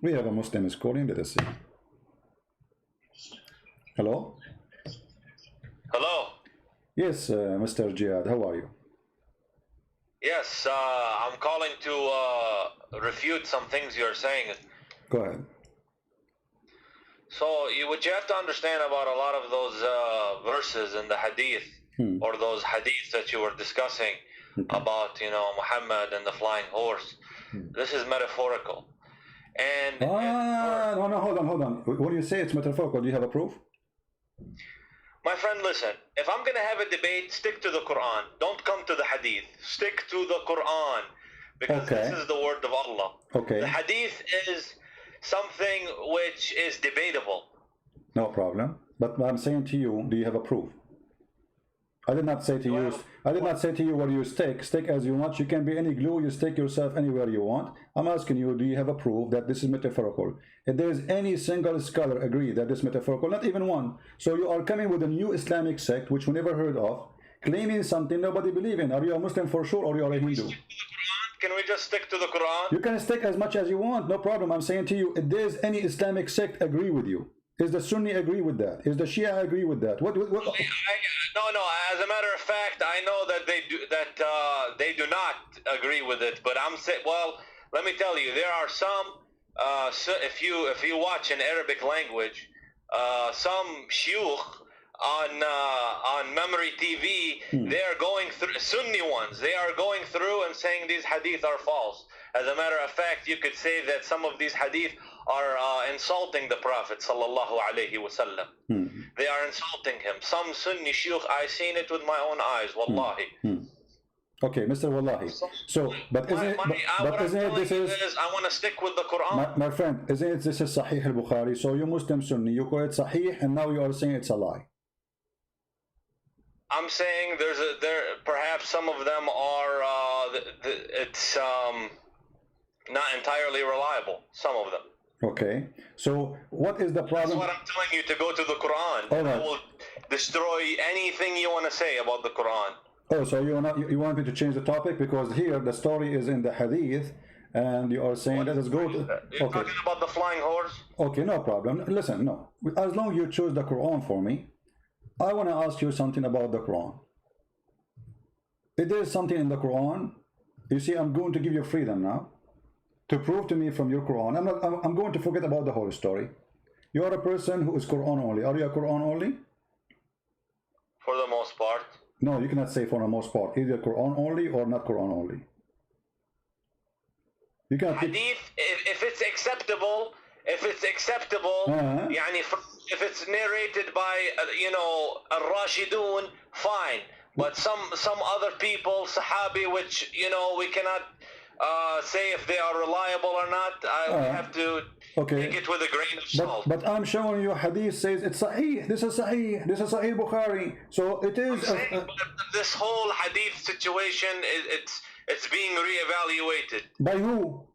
We have a Muslim is calling. Let us see. Hello? Hello. Yes, Mr. Jihad, how are you? Yes, I'm calling to refute some things you're saying. Go ahead. So, what you have to understand about a lot of those verses in the hadith, or those hadiths that you were discussing about, Muhammad and the flying horse, this is metaphorical. And no, hold on. When you say it's metaphorical, do you have a proof? my friend, listen, if I'm going to have a debate, stick to the Quran. Don't come to the hadith. Stick to the Quran, because this is the word of Allah. Okay. The hadith is something which is debatable. No problem. But I'm saying to you, do you have a proof? I did not say to you. I did not say to you where you stick. Stick as you want. You can be any glue. You stick yourself anywhere you want. I'm asking you, do you have a proof that this is metaphorical? If there is any single scholar agree that this is metaphorical, not even one. So you are coming with a new Islamic sect which we never heard of, claiming something nobody believe in. Are you a Muslim for sure, or you are a Hindu? Can we just stick to the Quran? You can stick as much as you want. No problem. I'm saying to you, if there is any Islamic sect agree with you. Is the Sunni agree with that? Is the Shia agree with that? What? No. As a matter of fact, I know that they do not agree with it. But I'm saying, well, let me tell you, there are some. If you watch in Arabic language, some shuyukh on Memory TV, they are going through Sunni ones. They are going through and saying these hadith are false. As a matter of fact, you could say that some of these hadith are insulting the Prophet sallallahu alaihi wasallam. They are insulting him. Some Sunni shuyukh, I seen it with my own eyes, wallahi. Okay, Mr. Wallahi. So, but isn't it? But isn't it? This is. I want to stick with the Quran. My friend, isn't it? This is Sahih al-Bukhari. So you Muslim Sunni, you call it Sahih, and now you are saying it's a lie. I'm saying perhaps some of them are it's not entirely reliable. Some of them. Okay, so what is the problem? That's what I'm telling you, to go to the Quran. I will destroy anything you want to say about the Quran. Oh, so you want me to change the topic, because here the story is in the hadith, and you are saying let us go to. You're talking about the flying horse? Okay, no problem. Listen, no. As long as you choose the Quran for me, I want to ask you something about the Quran. If there is something in the Quran, you see, I'm going to give you freedom now to prove to me from your Quran. I'm going to forget about the whole story. You are a person who is Quran only. Are you a Quran only? For the most part. No, you cannot say for the most part. Either Quran only or not Quran only. You cannot. Hadith, if it's acceptable, يعني, if it's narrated by al-Rashidun, fine. But some other people, Sahabi, which we cannot say if they are reliable or not. I have to take it with a grain of salt. But I'm showing you hadith says it's Sahih. This is Sahih. This is Sahih Bukhari. So it is. This whole hadith situation, it's being reevaluated. By who?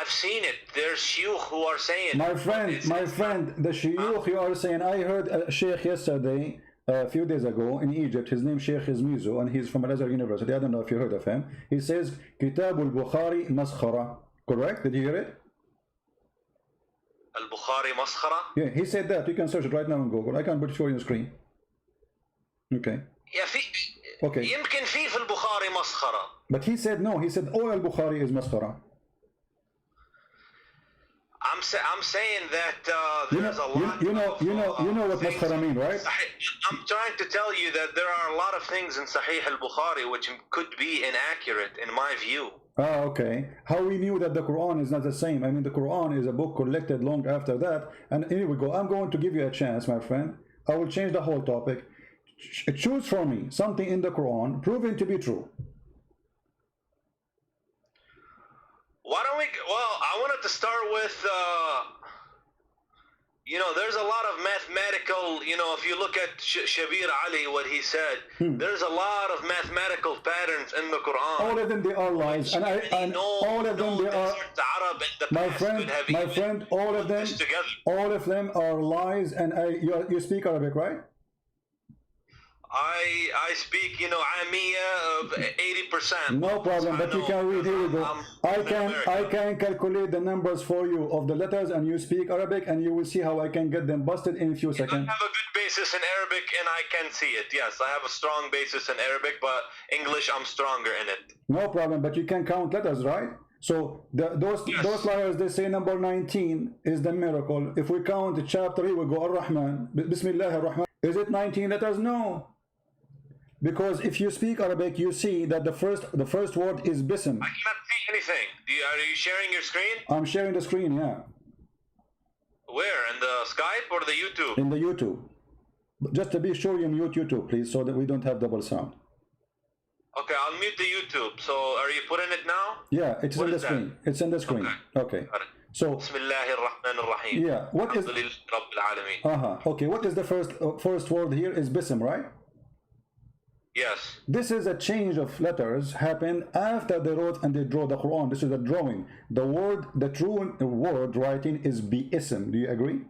I've seen it. There's shuyukh who are saying. My friend, the shuyukh you are saying. I heard a sheikh yesterday, a few days ago in Egypt. His name Sheikh Mizo, and he's from Al-Azhar University. I don't know if you heard of him. He says Kitab al-Bukhari maskhara. Correct? Did you hear it? Al-Bukhari maskhara? Yeah, he said that. You can search it right now on Google. I can put it for you on the screen. Okay. Yeah, okay. يمكن في البخاري مسخرة. But he said no. He said all al-Bukhari is maskhara. I'm saying that there's a lot. You know what maskhara mean, right? I'm trying to tell you that there are a lot of things in Sahih al-Bukhari which could be inaccurate in my view. Ah, okay. How we knew that the Quran is not the same? I mean, the Quran is a book collected long after that. And here we go. I'm going to give you a chance, my friend. I will change the whole topic. Choose for me something in the Quran proven to be true. Why don't we? Well, I wanted to start with, there's a lot of mathematical, if you look at Shabir Ali, what he said, there's a lot of mathematical patterns in the Quran. All of them, they are lies. And all of them, they are, my friend, all of them are lies. And you speak Arabic, right? I speak, you know, Amiya of 80%. No problem, but you can read. Here we go. I can calculate the numbers for you of the letters, and you speak Arabic, and you will see how I can get them busted in a few seconds. I have a good basis in Arabic, and I can see it. Yes, I have a strong basis in Arabic, but English, I'm stronger in it. No problem, but you can count letters, right? So those liars, they say number 19 is the miracle. If we count the chapter, here we go Ar-Rahman, Bismillah Ar-Rahman. Is it 19 letters? No. Because if you speak Arabic, you see that the first word is bism. I cannot see anything. Are you sharing your screen? I'm sharing the screen, yeah. Where? In the Skype or the YouTube? In the YouTube. Just to be sure you mute YouTube, please, so that we don't have double sound. Okay, I'll mute the YouTube. So are you putting it now? Yeah, it's in the screen. It's in the screen. Okay. So Bismillahir-Rahmanir-Rahim. yeah, what is okay, what is the first word here is bism, right? Yes. This is a change of letters happened after they wrote and they draw the Quran. This is a drawing. The true word writing is bi-ism. Do you agree?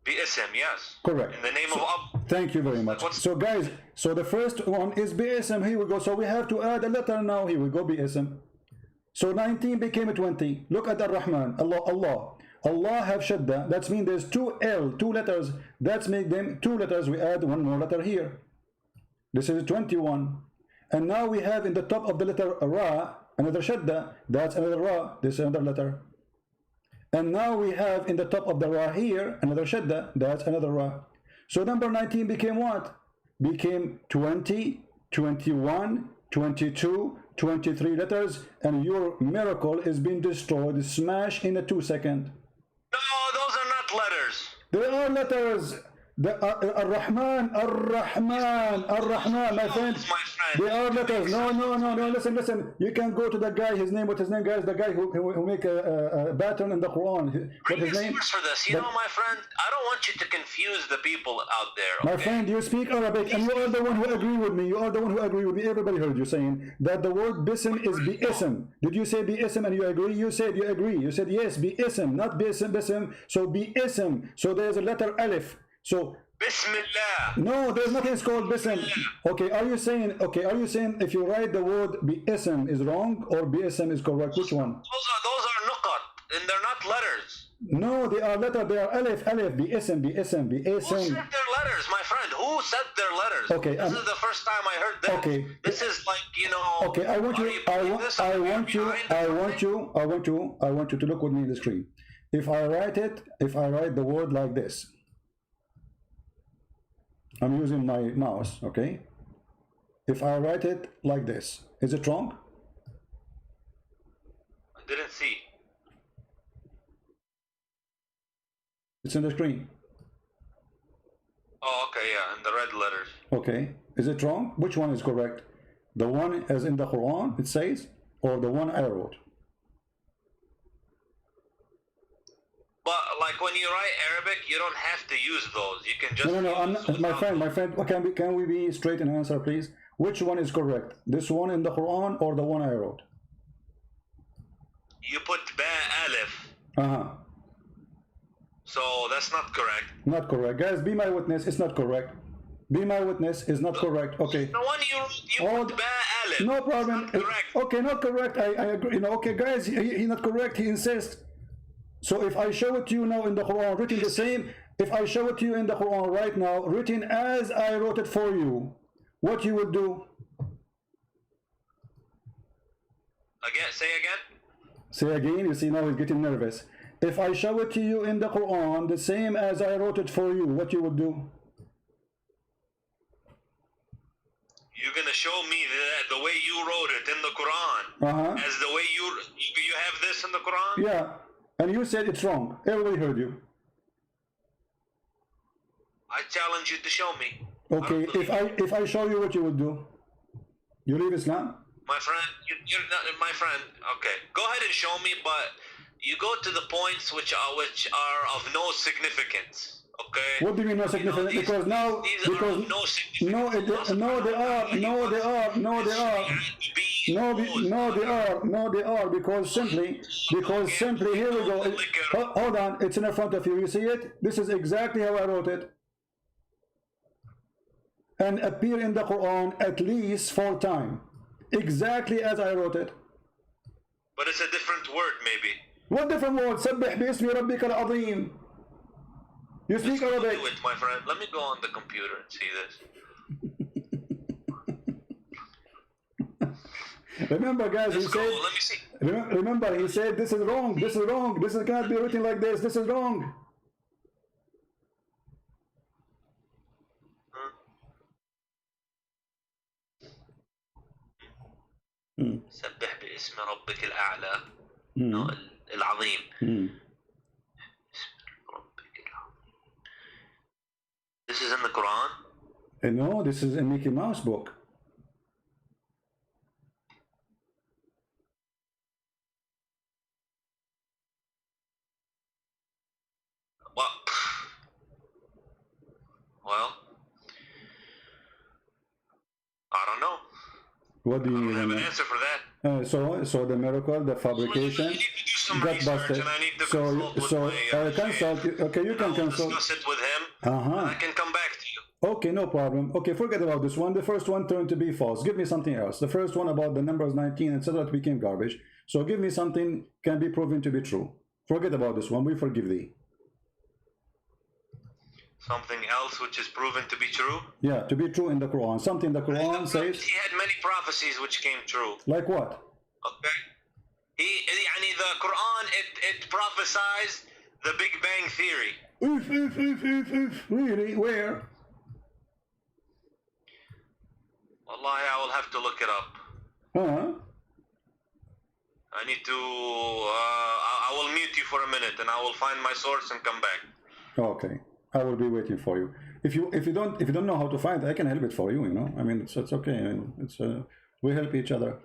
Bi-ism, yes. Correct. In the name of Allah. Thank you very much. So guys, so the first one is bi-ism. Here we go. So we have to add a letter now. Here we go, bi-ism. So 19 became a 20. Look at Ar-Rahman. Allah have shadda. That means there's two letters. That's make them two letters. We add one more letter here. This is 21. And now we have in the top of the letter Ra, another shadda. That's another Ra. This is another letter. And now we have in the top of the Ra here, another shadda. That's another Ra. So number 19 became what? Became 20, 21, 22, 23 letters. And your miracle is being destroyed, smashed in a 2 seconds. No, those are not letters. They are letters. Ar-Rahman, my friend. They are letters. No. Listen. You can go to the guy. What's his name, guys? The guy who make a pattern in the Quran. What's his name? For this, you know, my friend. I don't want you to confuse the people out there. Okay? My friend, you speak Arabic, and you are the one who agree with me. Everybody heard you saying that the word bism is bi-ism. Did you say bi-ism and you agree? You said you agree. You said yes, bi-ism, not bism. So bi-ism. So there's a letter alif. So Bismillah. No, there's nothing called bism. Okay, are you saying if you write the word bi-ism is wrong or bi-ism is correct? Which one? Those are nuqat, and they're not letters. No, they are letters. They are alif, bi-ism. Who said their letters, my friend? Who said their letters? Okay, this is the first time I heard that. Okay. This is like, you know. Okay, I want you to look with me in the screen. If I write the word like this. I'm using my mouse, okay? If I write it like this, is it wrong? I didn't see. It's in the screen. Oh, okay, yeah, in the red letters. Okay, is it wrong? Which one is correct? The one as in the Quran, it says, or the one I wrote? But like when you write Arabic, you don't have to use those. You can just No, I'm not, my friend. Can we be straight in answer, please? Which one is correct? This one in the Quran or the one I wrote? You put ba alif. So that's not correct. Not correct, guys. Be my witness. It's not correct. Be my witness is not correct. Okay. The one you put ba alif. No problem. Not correct. Okay, not correct. I agree. You know. Okay, guys. He's not correct. He insists. So if I show it to you now in the Quran, written the same, if I show it to you in the Quran right now, written as I wrote it for you, what you would do? Again, say again. Say again. You see now he's getting nervous. If I show it to you in the Quran, the same as I wrote it for you, what you would do? You're gonna show me the way you wrote it in the Quran, as the way you have this in the Quran. Yeah. And you said it's wrong. Everybody heard you. I challenge you to show me. Okay, if I show you, what you would do? You leave Islam? My friend, you're not my friend. Okay, go ahead and show me, but you go to the points which are of no significance. Okay. What do you mean no significance? You know, they are because simply here we go. Hold on, it's in front of you. You see it? This is exactly how I wrote it. and appear in the Quran at least 4 times, exactly as I wrote it. But it's a different word, maybe. What different word? سبح باسم ربك العظيم. You speak Arabic. Do it, my friend. Let me go on the computer and see this. Remember, guys, Let's he go. said. Let me see. Remember, he said this is wrong. This is wrong. This cannot be written like this. This is wrong. سبح باسم ربك الأعلى العظيم. This is in the Quran? No, this is a Mickey Mouse book. Well, I don't know. What do you I don't have mean? an answer for that. So the miracle, the fabrication, You need to do some got research, busted. and I need to consult with my Consult. Okay, you can consult. Discuss it with him. And I can come back to you. Okay, no problem. Okay, forget about this one. The first one turned to be false. Give me something else. The first one about the numbers 19, etc., became garbage. So give me something can be proven to be true. Forget about this one. We forgive thee. Something else which is proven to be true? Yeah, to be true in the Quran. Something the Quran says. He had many prophecies which came true. Like what? Okay. The Quran, it prophesies the Big Bang Theory. Really? Where? Wallahi, I will have to look it up. I need to, I will mute you for a minute and I will find my source and come back. Okay. I will be waiting for you. If you don't know how to find it, I can help it for you. You know, I mean, it's okay. I mean, it's we help each other.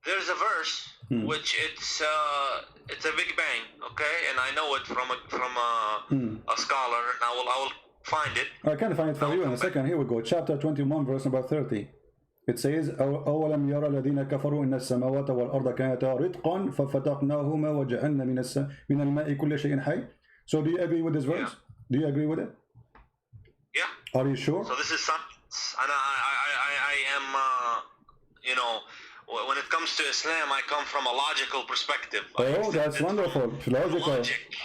There's a verse which it's a Big Bang, okay, and I know it from a scholar, and I will find it. I can find it for you in a second. Here we go. Chapter 21, verse number 30. It says, أولم يرى الذين كفروا إن السماوات والأرض كانتا رتقا ففتقناهما وجعلنا من الماء كل شيء حي. So do you agree with this verse? Yeah. Do you agree with it? Yeah. Are you sure? So this is science, and I am, you know, when it comes to Islam, I come from a logical perspective. Oh, that's wonderful. Logical. Logic.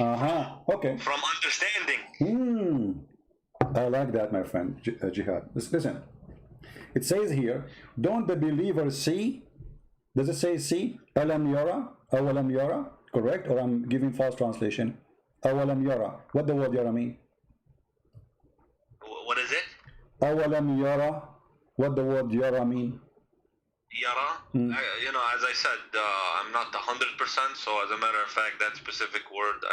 Okay. From understanding. I like that, my friend. Jihad. Listen. It says here, don't the believers see? Does it say see? Alam yara? Awalam yara? Correct? Or I'm giving false translation. Awalam yara. What the word yara mean? What is it? Awalam yara. What the word yara mean? Yara? You know, as I said, I'm not 100%, so as a matter of fact, that specific word,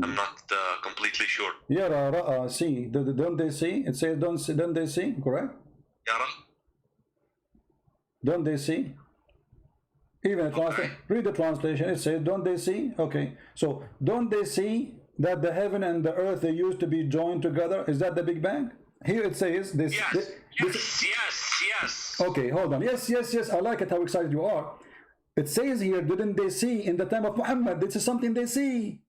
I'm not completely sure. Yara, ra'a, see. Don't they see? It says don't they see? Correct? Yara? Don't they see? Even read the translation. It says, don't they see? Okay. So, don't they see that the heaven and the earth, they used to be joined together? Is that the Big Bang? Here it says this. Yes. Okay, hold on. Yes. I like it how excited you are. It says here, didn't they see in the time of Muhammad? This is something they see.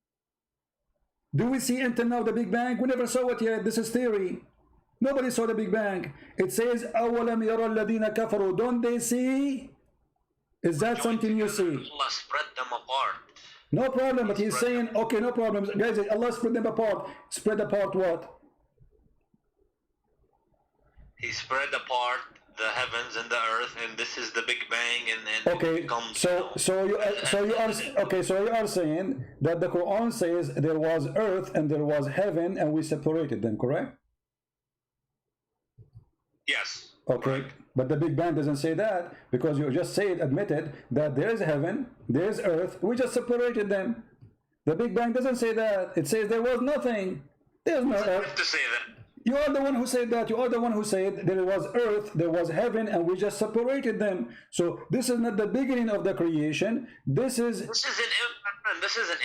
Do we see until now the Big Bang? We never saw it yet. This is theory. Nobody saw the Big Bang. It says, أَوَلَمْ يَرَى الَّذِينَ كَفَرُوا. Don't they see? Is that something you see? Allah spread them apart. No problem, but he's saying, okay, no problem. Guys, Allah spread them apart. Spread apart what? He spread apart the heavens and the earth, and this is the Big Bang, and okay, it becomes, so you are saying that the Quran says there was earth and there was heaven and we separated them, correct? Yes. Okay, correct. But the Big Bang doesn't say that, because you just admitted that there is heaven, there is earth, we just separated them. The Big Bang doesn't say that. It says there was nothing. There's no earth. To say that. You are the one who said that. You are the one who said there was earth, there was heaven, and we just separated them. So this is not the beginning of the creation. This is an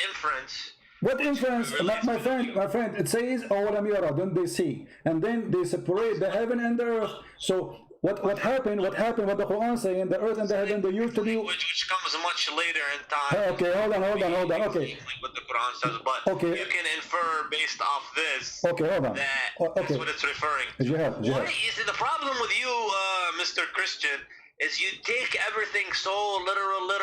inference. What inference? My friend, it says, "Oh, don't they see?" And then they separate the heaven and the earth. So what happened? What happened? What the Quran saying? The earth and the heaven, they used to be. Which comes much later in time. Okay, hold on. Okay. What the Quran says, but Okay. you can infer based off this. Okay, hold on. That Okay. that's what it's referring to. Jihad. You see, the problem with you, Mr. Christian, is you take everything so literally, like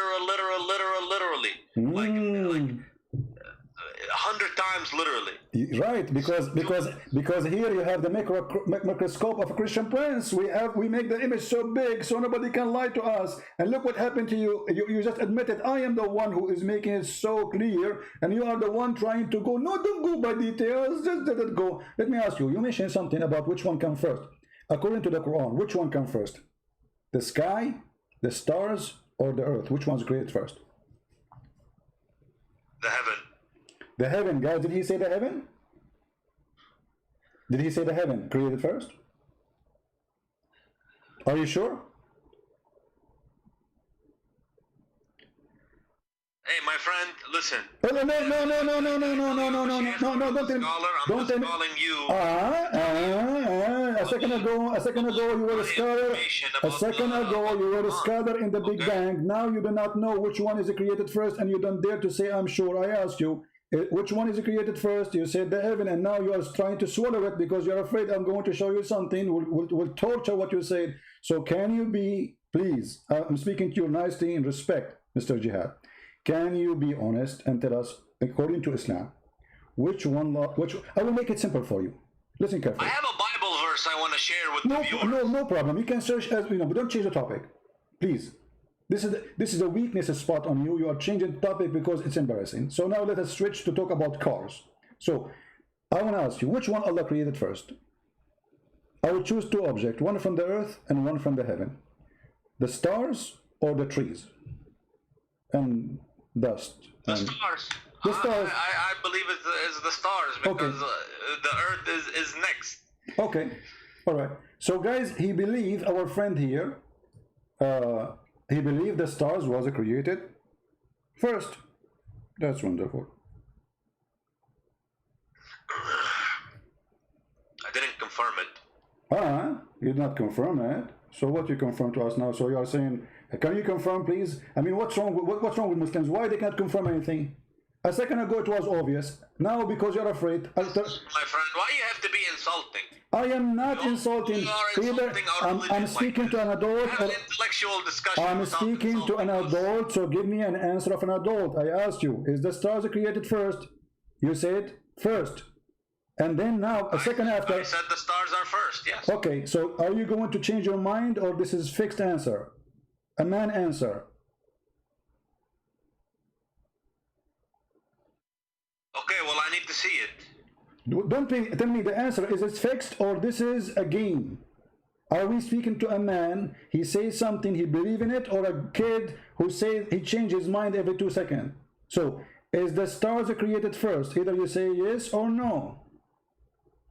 100 times literally. Right, because here you have the microscope of a Christian prince. We make the image so big so nobody can lie to us. And look what happened to you. You just admitted I am the one who is making it so clear, and you are the one trying to go. No, don't go by details. Just let it go. Let me ask you. You mentioned something about which one comes first. According to the Quran, which one comes first? The sky, the stars, or the earth? Which one's created first? The heaven. The heaven, guys. Did he say the heaven? Did he say the heaven created first? Are you sure? Hey, my friend, listen. No, don't tell me. I'm just calling you. A second ago you were a scholar. A second ago you were a scholar in the Big Bang. Now you do not know which one is created first, and you don't dare to say I'm sure. I asked you which one is created first. You said the heaven, and now you are trying to swallow it because you're afraid I'm going to show you something. Will torture what you said. So can you be, please? I'm speaking to you nicely in respect, Mr. Jihad. Can you be honest and tell us, according to Islam, which one? I will make it simple for you. Listen carefully. I have a Bible verse I want to share with the viewers. No problem. You can search as you know, but don't change the topic, please. This is a weakness spot on you. You are changing the topic because it's embarrassing. So now let us switch to talk about cars. So I want to ask you, which one Allah created first? I will choose two objects, one from the earth and one from the heaven. The stars or the trees and dust. The stars. The stars. I believe it's the stars because the earth is next. Okay. All right. So guys, he believed, our friend here, he believed the stars was created first. That's wonderful. I didn't confirm it. You did not confirm it. So what you confirm to us now? So you are saying, can you confirm, please? I mean, what's wrong with Muslims? Why they can't confirm anything? A second ago it was obvious. Now because you're afraid. My friend, why you have to be insulting? I am not insulting. Either I'm speaking to an adult. Have an intellectual discussion. I'm speaking to an adult, so give me an answer of an adult. I asked you, is the stars created first? You said first. And then now, a second after. I said the stars are first, yes. Okay, so are you going to change your mind, or this is fixed answer? A man answer. Okay, well, I need to see it. Don't tell me the answer. Is it fixed, or this is a game? Are we speaking to a man, he says something, he believes in it, or a kid who says he changes his mind every 2 seconds? So, is the stars created first? Either you say yes or no.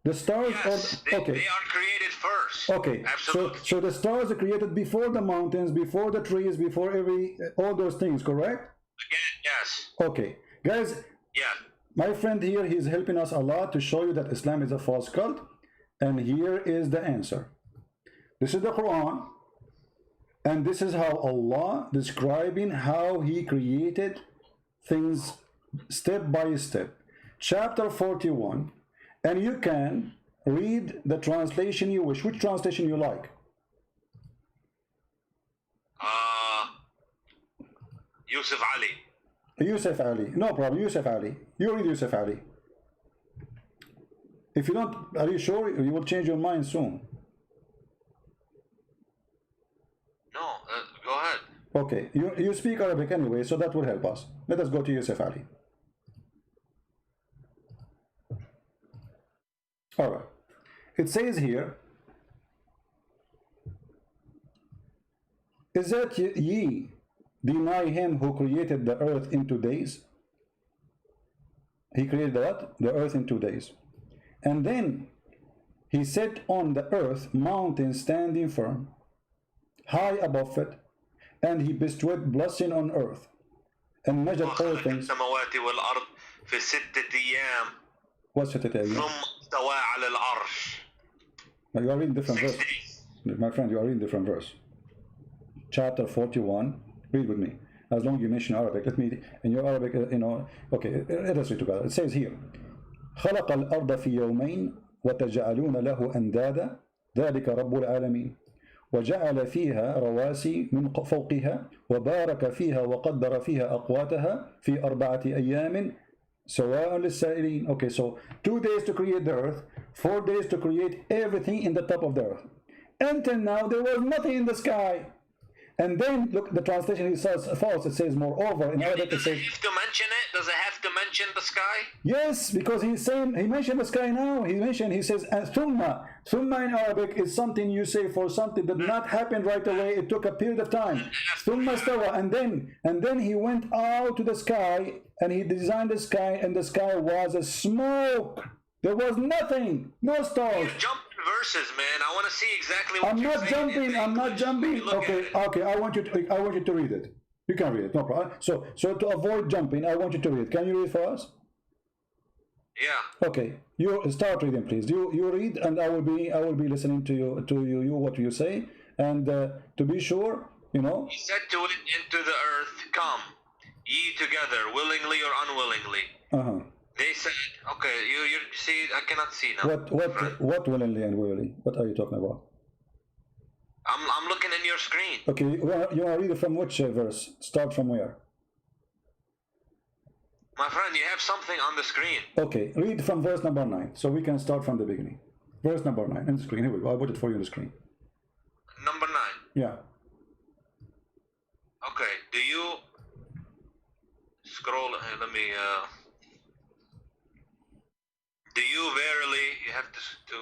The stars yes, are okay. They are created first. Okay, absolutely. So the stars are created before the mountains, before the trees, before all those things, correct? Again, yes. Okay, guys. Yeah. My friend here, he's helping us a lot to show you that Islam is a false cult, and here is the answer. This is the Quran, and this is how Allah describing how He created things step by step. Chapter 41. And you can read the translation you wish. Which translation you like? Yusuf Ali. Yusuf Ali. No problem. Yusuf Ali. You read Yusuf Ali. If you don't, are you sure you will change your mind soon? No, go ahead. Okay. You speak Arabic anyway, so that will help us. Let us go to Yusuf Ali. All right. It says here, is that ye deny him who created the earth in 2 days? He created what? The earth in 2 days. And then he set on the earth mountains standing firm, high above it, and he bestowed blessing on earth, and measured all things. What's it? You are reading different verses. My friend, you are reading different verse. Chapter 41. Read with me. As long as you mention Arabic, let me, in your Arabic, okay, let us read together. It says here, خلق الأرض في يومين وتجعلون له أندادا ذلك رب العالمين وجعل فيها رواسي من فوقها وبارك فيها وقدر فيها أقواتها في 4 أيام سواء للسائلين. Okay, so 2 days to create the earth, 4 days to create everything in the top of the earth. Until now there was nothing in the sky. And then look, the translation says false. It says moreover. In Arabic it says. Does it have to mention it? Does it have to mention the sky? Yes, because he's saying, he mentioned the sky now. He says thumma. Thumma in Arabic is something you say for something that did not happen right away. It took a period of time. Thumma stawa, and then he went out to the sky and he designed the sky, and the sky was a smoke. There was nothing, no stars. You're jumping verses, man. I want to see exactly what you're saying. I'm not jumping. Okay. I want you to read it. You can read it, no problem. So to avoid jumping, I want you to read. Can you read for us? Yeah. Okay. You start reading, please. You read, and I will be listening to you what you say, and to be sure, He said to it, into the earth, come, ye together, willingly or unwillingly. They said, okay, you see, I cannot see now. What willingly and willingly? What are you talking about? I'm looking in your screen. Okay, you want to read it from which verse? Start from where? My friend, you have something on the screen. Okay, read from verse number 9, so we can start from the beginning. Verse number 9 in the screen. Here we go. I put it for you on the screen. Number 9. Yeah. Okay. Do you scroll? Let me. Do you verily, you have to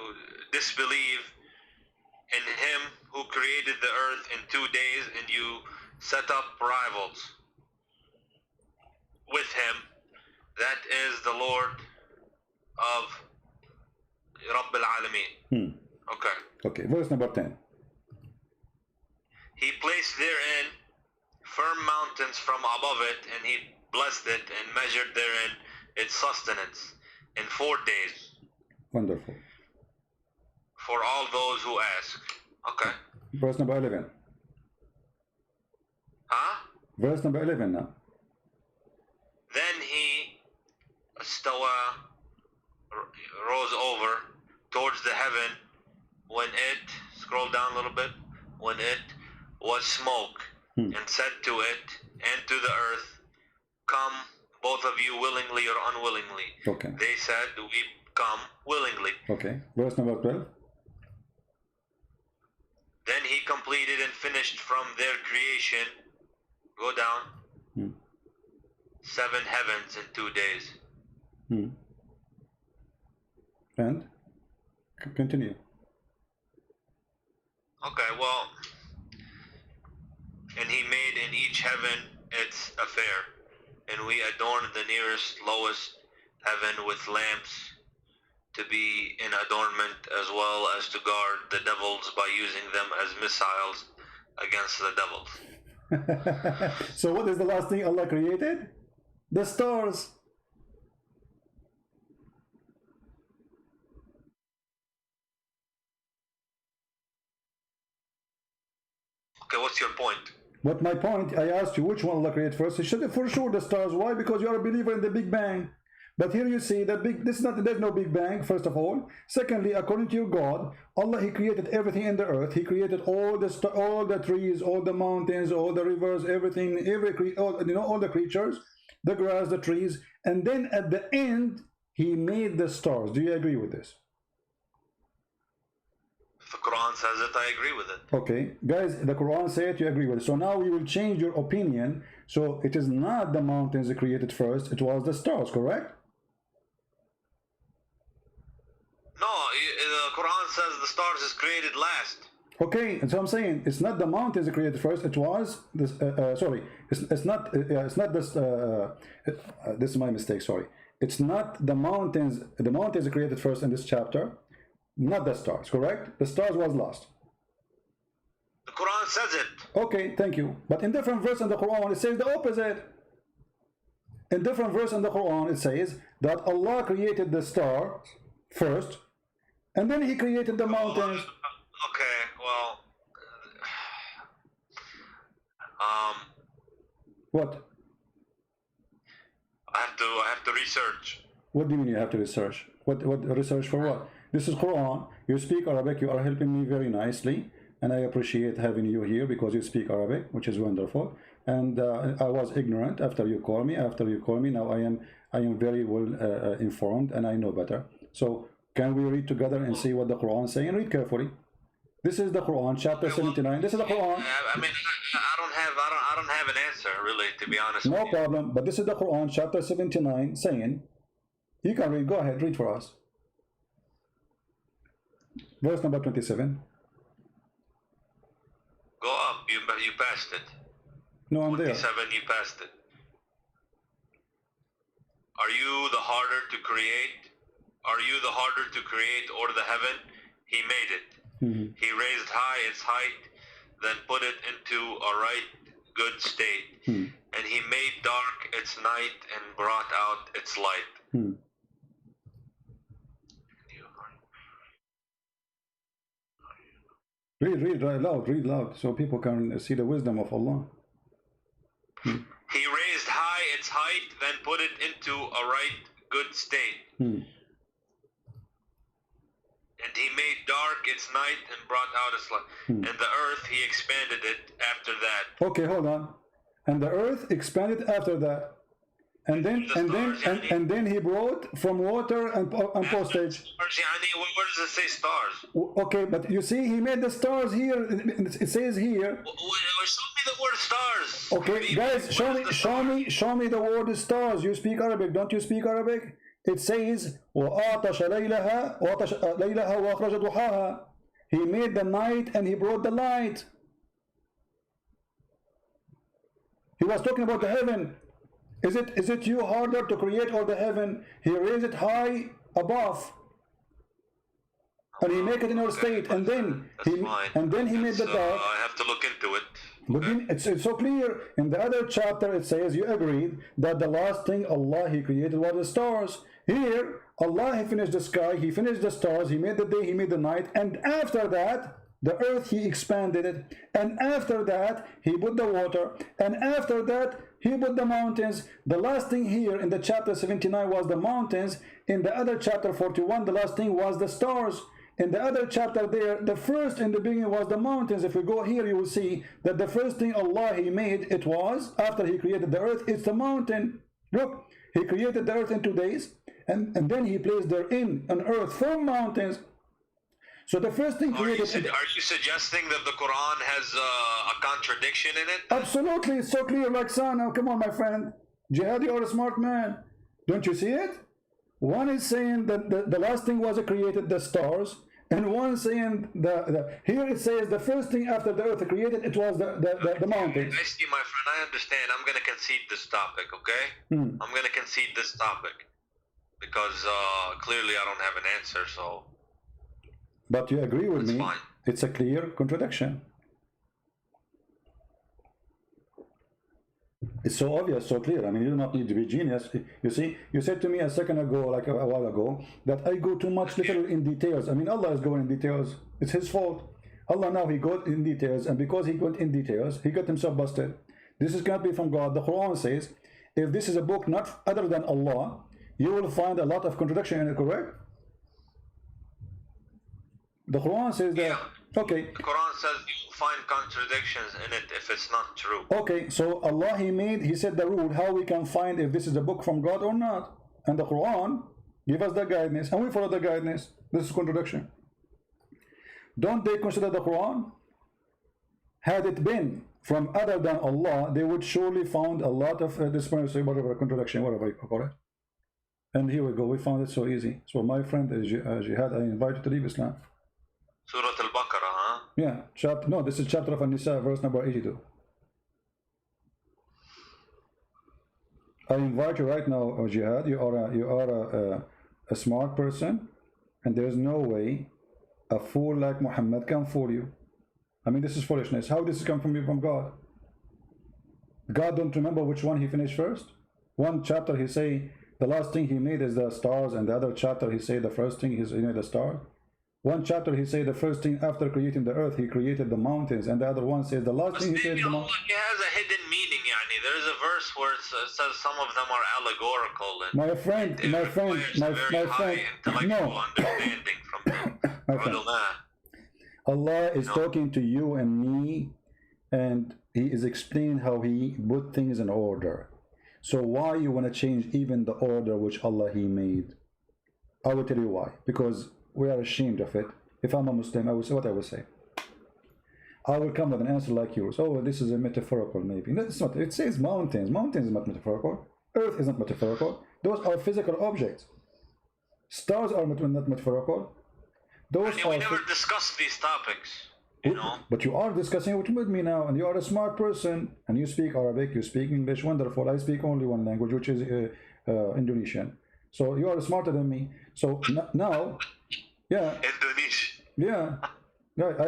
disbelieve in him who created the earth in 2 days, and you set up rivals with him? That is the Lord of Rabb al-Alamin. Okay, verse number 10. He placed therein firm mountains from above it, and he blessed it and measured therein its sustenance in 4 days. Wonderful. For all those who ask. Okay. Verse number 11. Huh? Verse number 11 now. Then he rose over towards the heaven when it, scroll down a little bit, when it was smoke, and said to it and to the earth, come, both of you, willingly or unwillingly. Okay. They said, we come willingly. Okay. Verse number 12. Then he completed and finished from their creation, go down, 7 heavens in 2 days. And continue. Okay, well, and he made in each heaven its affair, and we adorned the nearest, lowest heaven with lamps to be in adornment, as well as to guard the devils by using them as missiles against the devils. So what is the last thing Allah created? The stars. Okay, what's your point? But my point, I asked you which one Allah created first. You should for sure the stars. Why? Because you are a believer in the Big Bang. But here you see that there's no Big Bang, first of all. Secondly, according to your God, Allah, He created everything in the earth. He created all the trees, all the mountains, all the rivers, everything, all the creatures, the grass, the trees, and then at the end He made the stars. Do you agree with this? If the Quran says it, I agree with it. Okay, guys, the Quran says you agree with it. So now we will change your opinion. So it is not the mountains that created first, it was the stars, correct? No, the Quran says the stars is created last. Okay, and so I'm saying it's not the mountains that created first. It was this. Sorry, it's not this. This is my mistake. Sorry, it's not the mountains. The mountains are created first in this chapter, not the stars. Correct? The stars was last. The Quran says it. Okay, thank you. But in different verse in the Quran, it says the opposite. In different verse in the Quran, it says that Allah created the stars first, and then He created the mountains. Okay, well, What? I have to research. What do you mean you have to research? What research for what? This is Quran. You speak Arabic. You are helping me very nicely, and I appreciate having you here because you speak Arabic, which is wonderful. And I was ignorant after you call me. Now I am very well informed, and I know better. So can we read together and see what the Quran is saying? Read carefully. This is the Quran, chapter 79. This is the Quran. I mean, I don't have an answer really, to be honest. No problem. But this is the Quran, chapter 79, saying, you can read. Go ahead, read for us. Verse number 27. Go up. You passed it. No, I'm there. 27. You passed it. Are you the harder to create? Are you the harder to create, or the heaven? He made it. He raised high its height, then put it into a right good state. And he made dark its night and brought out its light. Read loud, so people can see the wisdom of Allah. He raised high its height, then put it into a right good state. And he made dark its night and brought out its light. And the earth, he expanded it after that. Okay, hold on. And the earth expanded after that. And then he brought from water and postage. Where does it say stars? Okay, but you see, he made the stars here. It says here. Show me the word stars. Okay, guys, show me the word stars. You speak Arabic, don't you speak Arabic? It says, وَآتَشَ لَيْلَهَا وَأَخْرَجَ ضُحَاهَا. He made the night and he brought the light. He was talking about the heaven. Is it you harder to create or the heaven? He raised it high above, and he make it in our state, and then he made the dark. I have to look into it. But it's so clear. In the other chapter it says you agreed that the last thing Allah he created was the stars. Here Allah he finished the sky, he finished the stars, he made the day, he made the night, and after that the earth he expanded it, and after that he put the water, and after that he put the mountains. The last thing here in the chapter 79 was the mountains. In the other chapter 41 the last thing was the stars. In the other chapter there, the first in the beginning was the mountains. If we go here, you will see that the first thing Allah he made, it was, after he created the earth, it's the mountain. Look, he created the earth in 2 days, and then he placed therein an earth from mountains. So the first thing created... Are you suggesting that the Quran has a contradiction in it? Absolutely, it's so clear like sun. Now come on, my friend. Jihad, you're a smart man. Don't you see it? One is saying that the last thing was created, the stars, and one saying here it says the first thing after the earth created, it was the mountains. I see, my friend, I understand. I'm going to concede this topic, okay? I'm going to concede this topic because clearly I don't have an answer, so... But you agree with me, fine. It's a clear contradiction. It's so obvious, so clear. I mean, you do not need to be genius. You see, you said to me a second ago, like a while ago, that I go too much little in details. I mean, Allah is going in details. It's his fault. Allah now, he got in details, and because he got in details, he got himself busted. This is cannot be from God. The Quran says, if this is a book not other than Allah, you will find a lot of contradiction in it, correct? The Quran says that, okay. The Quran says you find contradictions in it if it's not true. Okay, so Allah he said the rule how we can find if this is a book from God or not. And the Quran give us the guidance, and we follow the guidance. This is contradiction. Don't they consider the Quran? Had it been from other than Allah, they would surely found a lot of whatever contradiction, whatever you call it. And here we go, we found it so easy. So my friend Jihad, I invite you to leave Islam. Surah Al-Baqarah, huh? Yeah, no, this is chapter of An-Nisa, verse number 82. I invite you right now, Jihad. You are a smart person, and there's no way a fool like Muhammad can fool you. I mean, this is foolishness. How this come from God? God don't remember which one he finished first? One chapter he say the last thing he made is the stars, and the other chapter he say the first thing is the star. One chapter he said the first thing after creating the earth he created the mountains, and the other one says the last thing he created the mountains. It has a hidden meaning. Yani. There is a verse where it says some of them are allegorical. And my friend, no. Understanding from the ulama. Allah is talking to you and me, and he is explaining how he put things in order. So why you want to change even the order which Allah he made? I will tell you why. Because we are ashamed of it. If I'm a Muslim, I will say what I will say. I will come with an answer like yours. Oh, this is a metaphorical maybe. No, it's not. It says mountains. Mountains is not metaphorical. Earth is not metaphorical. Those are physical objects. Stars are not metaphorical. Those we never discussed these topics, you know. But you are discussing it with me now, and you are a smart person, and you speak Arabic, you speak English, wonderful. I speak only one language, which is Indonesian. So you are smarter than me. So now, yeah. Indonesian. Yeah.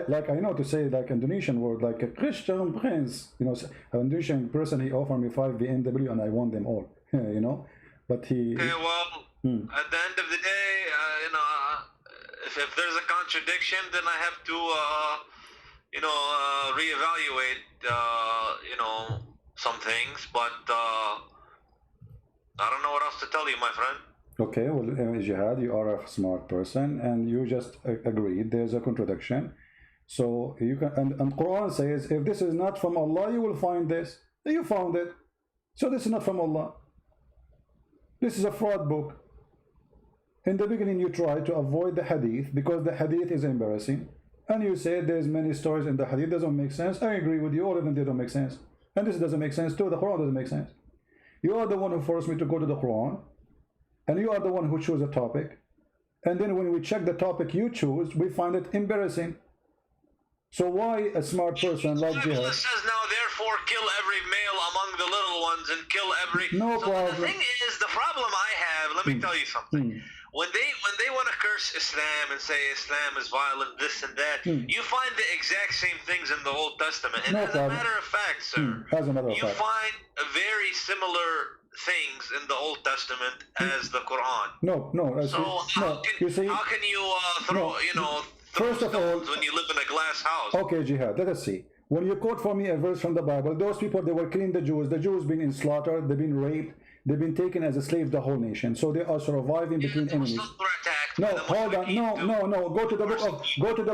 Like I know to say like Indonesian word, like a Christian prince, you know, an Indonesian person, he offered me 5 BMW and I won them all, you know. But he. Okay, well, at the end of the day, you know, if there's a contradiction, then I have to, you know, reevaluate, you know, some things. But I don't know what else to tell you, my friend. Okay, well, Jihad, you are a smart person, and you just agreed there's a contradiction. So you can, and Quran says, if this is not from Allah, you will find this. You found it. So this is not from Allah. This is a fraud book. In the beginning, you try to avoid the hadith because the hadith is embarrassing. And you say there's many stories in the hadith, doesn't make sense. I agree with you, all of them, they don't make sense. And this doesn't make sense too, the Quran doesn't make sense. You are the one who forced me to go to the Quran. And you are the one who chose a topic. And then when we check the topic you choose, we find it embarrassing. So why a smart person like Jihad? It says now, therefore, kill every male among the little ones and kill every... No problem. The thing is, the problem I have, let me tell you something. When they want to curse Islam and say Islam is violent, this and that, you find the exact same things in the Old Testament. And as a matter of fact, sir, you find a very similar things in the Old Testament as the Quran. No. So how can you throw, you know, first of all, when you live in a glass house? Okay, Jihad, let us see. When you quote for me a verse from the Bible, those people, they were killing the Jews. The Jews been slaughtered, they've been raped, they've been taken as a slave, the whole nation. So they are surviving between enemies. No, hold on. No. Go to the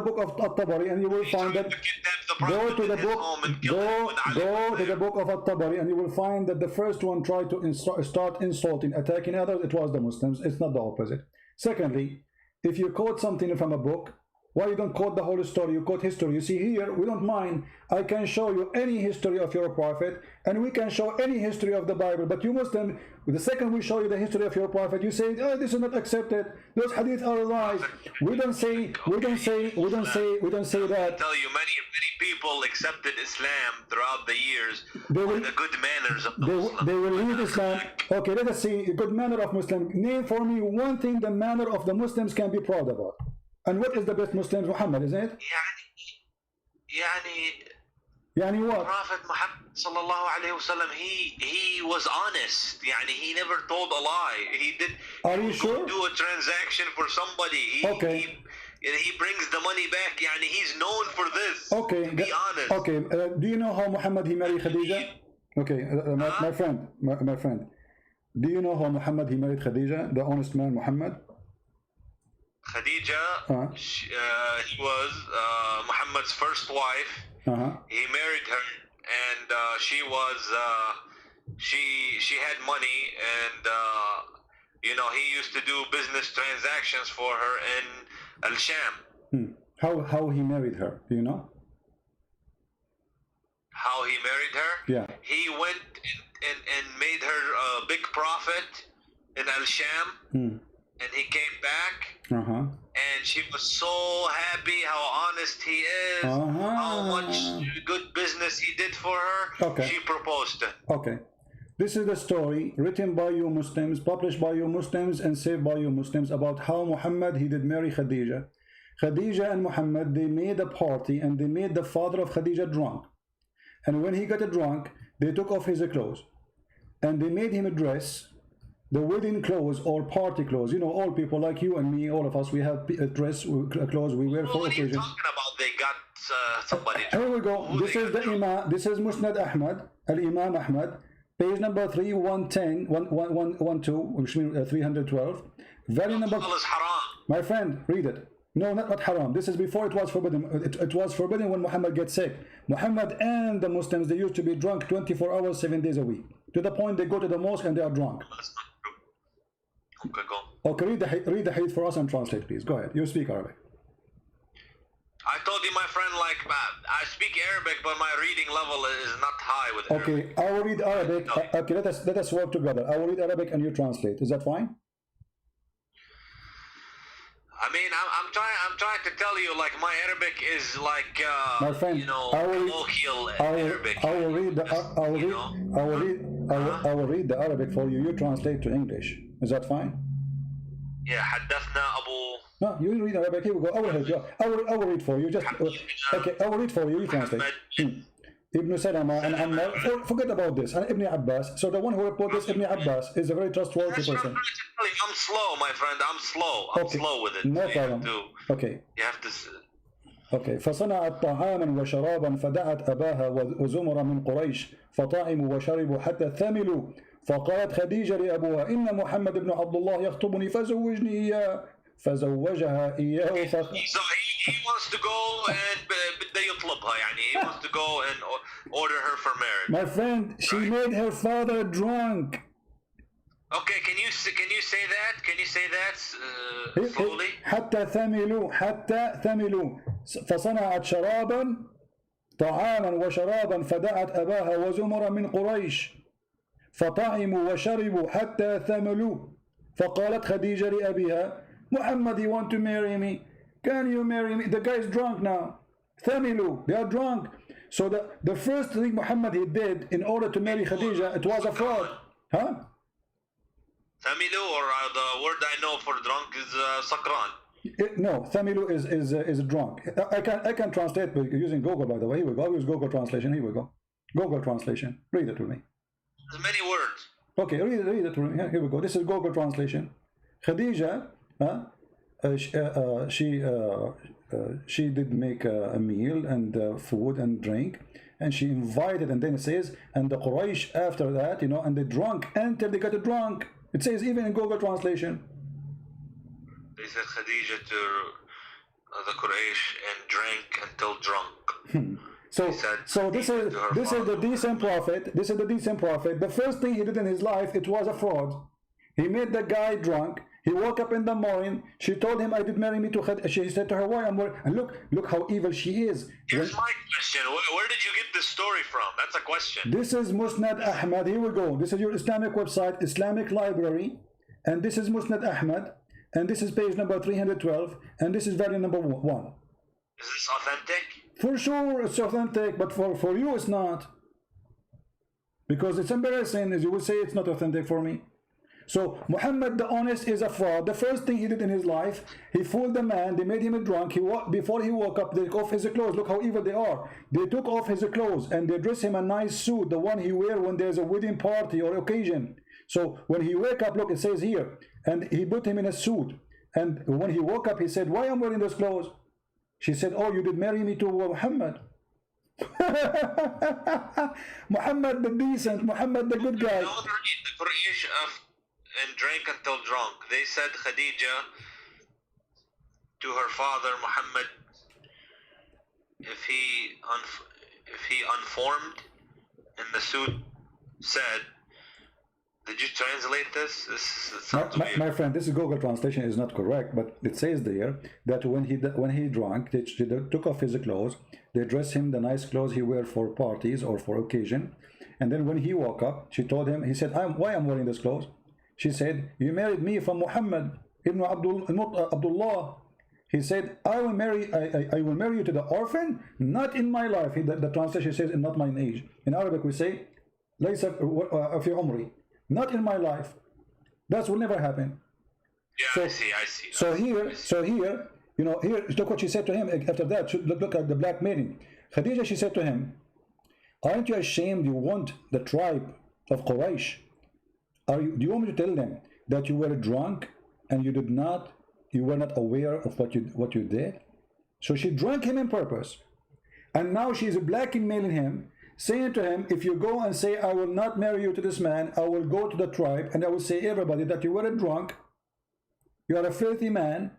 book of At-Tabari and you will find that. Go to the book of At-Tabari and you will find that the first one tried to start insulting, attacking others. It was the Muslims. It's not the opposite. Secondly, if you quote something from a book, why you don't quote the whole story? You quote history. You see here, we don't mind. I can show you any history of your prophet, and we can show any history of the Bible. But you Muslim, the second we show you the history of your prophet, you say, oh, this is not accepted. Those hadith are lies. We don't say that. I tell you, many people accepted Islam throughout the years for the good manners of the Muslims. They will leave Islam. Okay, let us see good manner of Muslim. Name for me one thing the manner of the Muslims can be proud about. And what is the best Muslims? Muhammad, isn't it? يعني what? Prophet Muhammad sallallahu alayhi wasallam, he was honest. He never told a lie. He did. Are you sure? Do a transaction for somebody. Okay. He brings the money back. He's known for this. Okay. To be honest. Okay. Do you know how Muhammad he married Khadija? Okay, my friend. Do you know how Muhammad he married Khadija, the honest man Muhammad? Khadija, he was Muhammad's first wife. He married her, and she was she had money, and you know, he used to do business transactions for her in Al-Sham. How he married her? Do you know? How he married her? Yeah. He went and made her a big profit in Al-Sham. And he came back, and she was so happy how honest he is, how much good business he did for her. Okay. She proposed to him. Okay. This is the story written by you Muslims, published by you Muslims, and saved by you Muslims about how Muhammad, he did marry Khadija. Khadija and Muhammad, they made a party, and they made the father of Khadija drunk. And when he got drunk, they took off his clothes, and they made him a dress, the wedding clothes or party clothes. You know, all people like you and me, all of us, we have a dress, clothes we wear for What are you occasion. talking about? They got somebody. Here we go. Who This they is the got? Imam. This is Musnad Ahmad, Al-Imam Ahmad, page number 3110, 112, which means 312. Very number. Alcohol is haram. My friend, read it. No, not haram. This is before it was forbidden. It was forbidden when Muhammad gets sick. Muhammad and the Muslims, they used to be drunk 24 hours, 7 days a week. To the point they go to the mosque and they are drunk. That's not true. Okay, go. Okay, read the hadith for us and translate, please. Go ahead. You speak Arabic. I told you, my friend, like, I speak Arabic, but my reading level is not high with Arabic. Okay, I will read Arabic. Okay, let us work together. I will read Arabic and you translate. Is that fine? I mean, I'm trying to tell you, like, my Arabic is like, My friend, you know, I will colloquial Arabic. I will read the Arabic for you. You translate to English. Is that fine? Yeah, حدثنا أبو. No, you read Arabic. Here we go. I will help you. I will read for you. Just okay. I will read for you. You translate. Ibn Salama and Ammar. Forget about this. And Ibn Abbas. So the one who reported this, Ibn Abbas, is a very trustworthy That's what I'm person. trying to tell you. I'm slow, my friend. I'm slow. I'm Okay. slow with it. No You problem. have to- Okay. You have to. Okay. فصنعت طعاما وشرابا فدعت أباها وزمر من قريش فطعموا وشربوا حتى ثملوا فقالت خديجة لأبوها إن محمد بن عبد الله يخطبني فزوجني إياه فزوجها إياه So he wants to go and بده يطلبها يعني. He wants to go and order her for marriage. My friend, she made her father drunk. Okay, can you say that? Can you say that slowly? حتى ثملوا فصنعت شرابا طعاما وشرابا فدعت أباها وزمر من قريش فطعموا وشربوا حتى ثملوا فقالت خديجة لأبيها محمد, you want to marry me? Can you marry me? The guy is drunk now. ثملوا, they are drunk. So the first thing Muhammad he did in order to marry Khadija, it was a fraud. Huh? Thamilu, or the word I know for drunk is sakran. No, Thamilu is drunk. I can translate by using Google, by the way. Here we go. I'll use Google translation. Here we go. Google translation. Read it to me. There's many words. Okay, read it to me. Here we go. This is Google translation. Khadija, she did make a meal and food and drink, and she invited, and then it says, and the Quraysh after that, you know, and they drunk until they got drunk. It says even in Google translation. They said Khadija to the Quraysh and drank until drunk. So this is the decent prophet. This is the decent prophet. The first thing he did in his life, it was a fraud. He made the guy drunk. He woke up in the morning. She told him, "I did marry me to Khadija." She said to her, "Why I'm worried?" And look how evil she is. Here's my question. Where did you get this story from? That's a question. This is Musnad Ahmad. Here we go. This is your Islamic website, Islamic Library, and this is Musnad Ahmad, and this is page number 312, and this is volume number 1. Is this authentic? For sure, it's authentic, but for you, it's not, because it's embarrassing. As you will say, it's not authentic for me. So Muhammad the honest is a fraud. The first thing he did in his life, he fooled the man. They made him drunk. Before he woke up, they took off his clothes. Look how evil they are. They took off his clothes and they dress him a nice suit, the one he wear when there's a wedding party or occasion. So when he wake up, look, it says here, and he put him in a suit. And when he woke up, he said, "Why am I wearing those clothes?" She said, "Oh, you did marry me to Muhammad." Muhammad the decent, Muhammad the good guy. Don't read the Quraysh and drank until drunk. They said Khadija to her father Muhammad, if he unformed in the suit, said, did you translate this? This sounds weird. My friend, this Google translation is not correct, but it says there that when he drank, they took off his clothes, they dressed him the nice clothes he wear for parties or for occasion, and then when he woke up, she told him, he said, why I'm wearing this clothes? She said, "You married me from Muhammad ibn Abdullah." He said, I will marry you to the orphan, not in my life. The translation says, "Not my age." In Arabic we say, "Laysa fi umri," not in my life. That will never happen. Yeah, I see. So here, you know, here look what she said to him after that. Look at the blackmailing. Khadija, she said to him, "Aren't you ashamed? You want the tribe of Quraysh Do you want me to tell them that you were drunk and you were not aware of what you did? So she drank him on purpose, and now she is blackmailing him, saying to him, if you go and say, I will not marry you to this man, I will go to the tribe and I will say everybody that you were a drunk, you are a filthy man,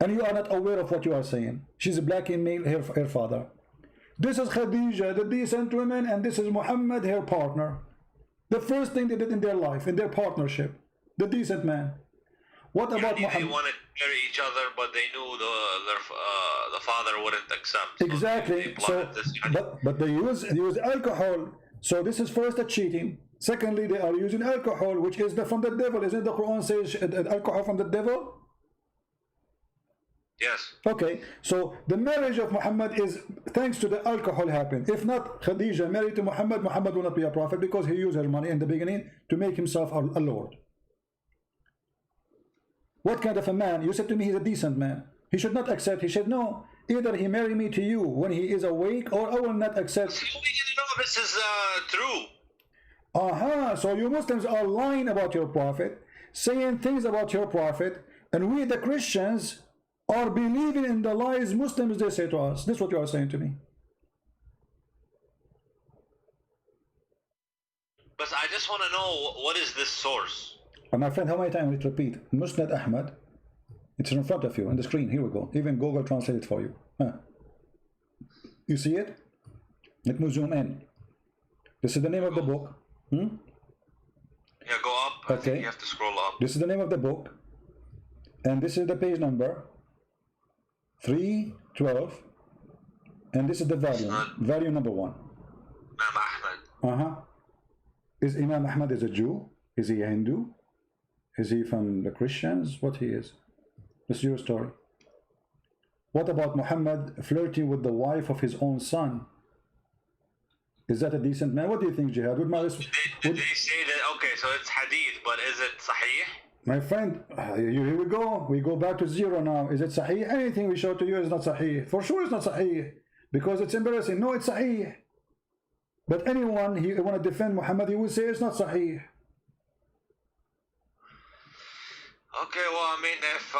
and you are not aware of what you are saying. She's blackmailing her father. This is Khadija, the decent woman, and this is Muhammad, her partner. The first thing they did in their life, in their partnership, the decent man. What about Muhammad? They wanted to marry each other, but they knew the father wouldn't accept. Exactly. But they use alcohol. So this is first a cheating. Secondly, they are using alcohol, which is from the devil. Isn't the Quran says alcohol from the devil? Yes. Okay, so the marriage of Muhammad is thanks to the alcohol happened. If not Khadija married to Muhammad, Muhammad will not be a prophet, because he used her money in the beginning to make himself a lord. What kind of a man? You said to me he's a decent man. He should not accept. He said, no, either he marry me to you when he is awake, or I will not accept. So we didn't know this is true. So you Muslims are lying about your prophet, saying things about your prophet, and we the Christians are believing in the lies Muslims they say to us. This is what you are saying to me. But I just want to know, what is this source? My friend, how many times will it repeat? Musnad Ahmad. It's in front of you on the screen. Here we go. Even Google translate it for you. You see it? Let me zoom in. This is the name of the book. Yeah, go up. Okay. I think you have to scroll up. This is the name of the book. And this is the page number 312. And this is the volume. Volume number 1. Imam Ahmad. Is Imam Ahmad is a Jew? Is he a Hindu? Is he from the Christians? What he is? This is your story. What about Muhammad flirting with the wife of his own son? Is that a decent man? What do you think, Jihad? Did they say that? Okay, so it's hadith, but is it sahih? My friend, here we go. We go back to zero now. Is it sahih? Anything we show to you is not sahih. For sure it's not sahih. Because it's embarrassing. No, it's sahih. But anyone who want to defend Muhammad, he will say it's not sahih. Okay, well, I mean, if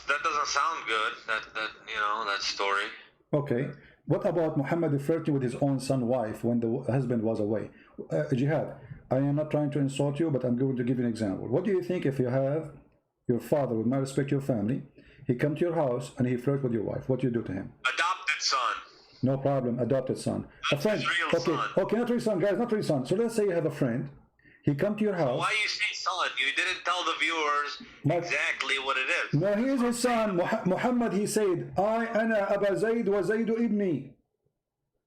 that doesn't sound good. That story. Okay. What about Muhammad flirting with his own son's wife when the husband was away? Jihad, I am not trying to insult you, but I'm going to give you an example. What do you think if you have your father, with my respect, your family, he come to your house and he flirt with your wife? What do you do to him? Adopted son. No problem, adopted son. That's a friend. His real son. Okay, not real son, guys, not real son. So let's say you have a friend. He come to your house. Why you say son? You didn't tell the viewers exactly what it is. No, he is his son. Muhammad, he said, أنا أبا زيد وزيد ابني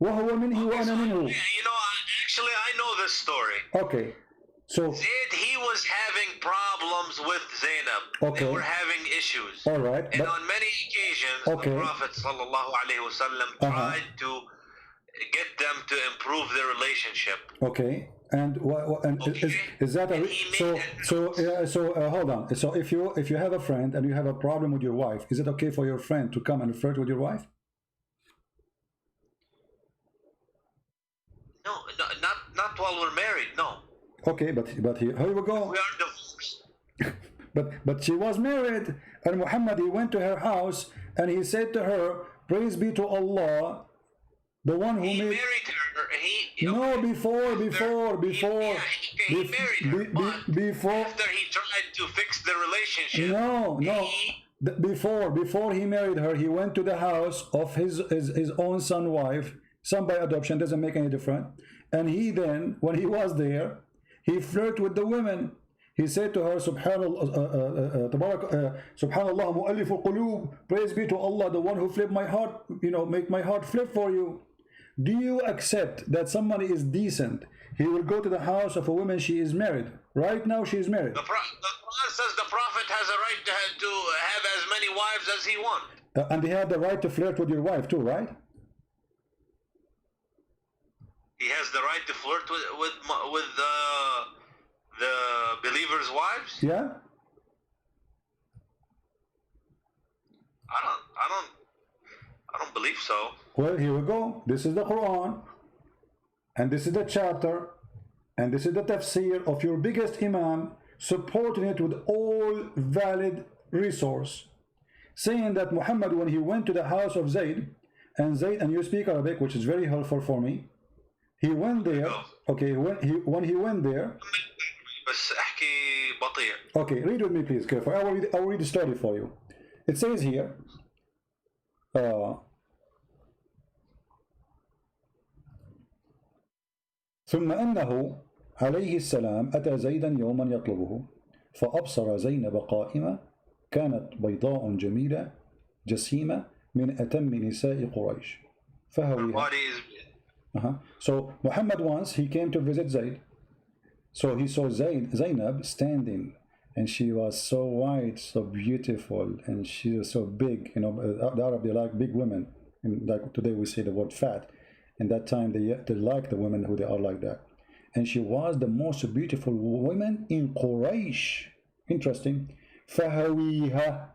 وهو منه وأنا منه. Actually, I know this story. Okay. So Zayd, he was having problems with Zainab. Okay. They were having issues. All right. And on many occasions, Okay. the Prophet ﷺ tried to get them to improve their relationship. Okay. And is that a hold on. So if you have a friend and you have a problem with your wife, is it okay for your friend to come and flirt with your wife? No, not while we're married. No. Okay, but here we go. We are divorced. but she was married, and Muhammad, he went to her house and he said to her, "Praise be to Allah, the one who he made." Married her. Before. He married her. Before. After he tried to fix the relationship. Before he married her, he went to the house of his own son's wife, son by adoption, doesn't make any difference. And he then, when he was there, he flirted with the women. He said to her, Subhanallah, mu'allif al-qulub, praise be to Allah, the one who flipped my heart, make my heart flip for you. Do you accept that somebody is decent? He will go to the house of a woman, she is married. Right now she is married. The Quran says the Prophet has a right to have as many wives as he wants. And he had the right to flirt with your wife too, right? He has the right to flirt with the believers' wives? Yeah. I don't believe so. Well, here we go. This is the Quran, and this is the chapter, and this is the tafsir of your biggest imam, supporting it with all valid resource, saying that Muhammad, when he went to the house of Zayd, and you speak Arabic, which is very helpful for me, he went there. Okay, when he went there. Okay, read with me please, careful. I will read the story for you. It says here, ثم أنه عليه السلام أتى زيدا يوما يطلبه فأبصر زينب قائمة كانت بيضاء جميلة جسيمة من أتم نساء قريش فهويها. So Muhammad, once he came to visit Zayd, so he saw Zainab standing, and she was so white, so beautiful, and she was so big. You know, the Arab, they like big women, and like today we say the word fat. In that time they like the women who they are like that, and she was the most beautiful woman in Quraysh. Interesting. فهويها.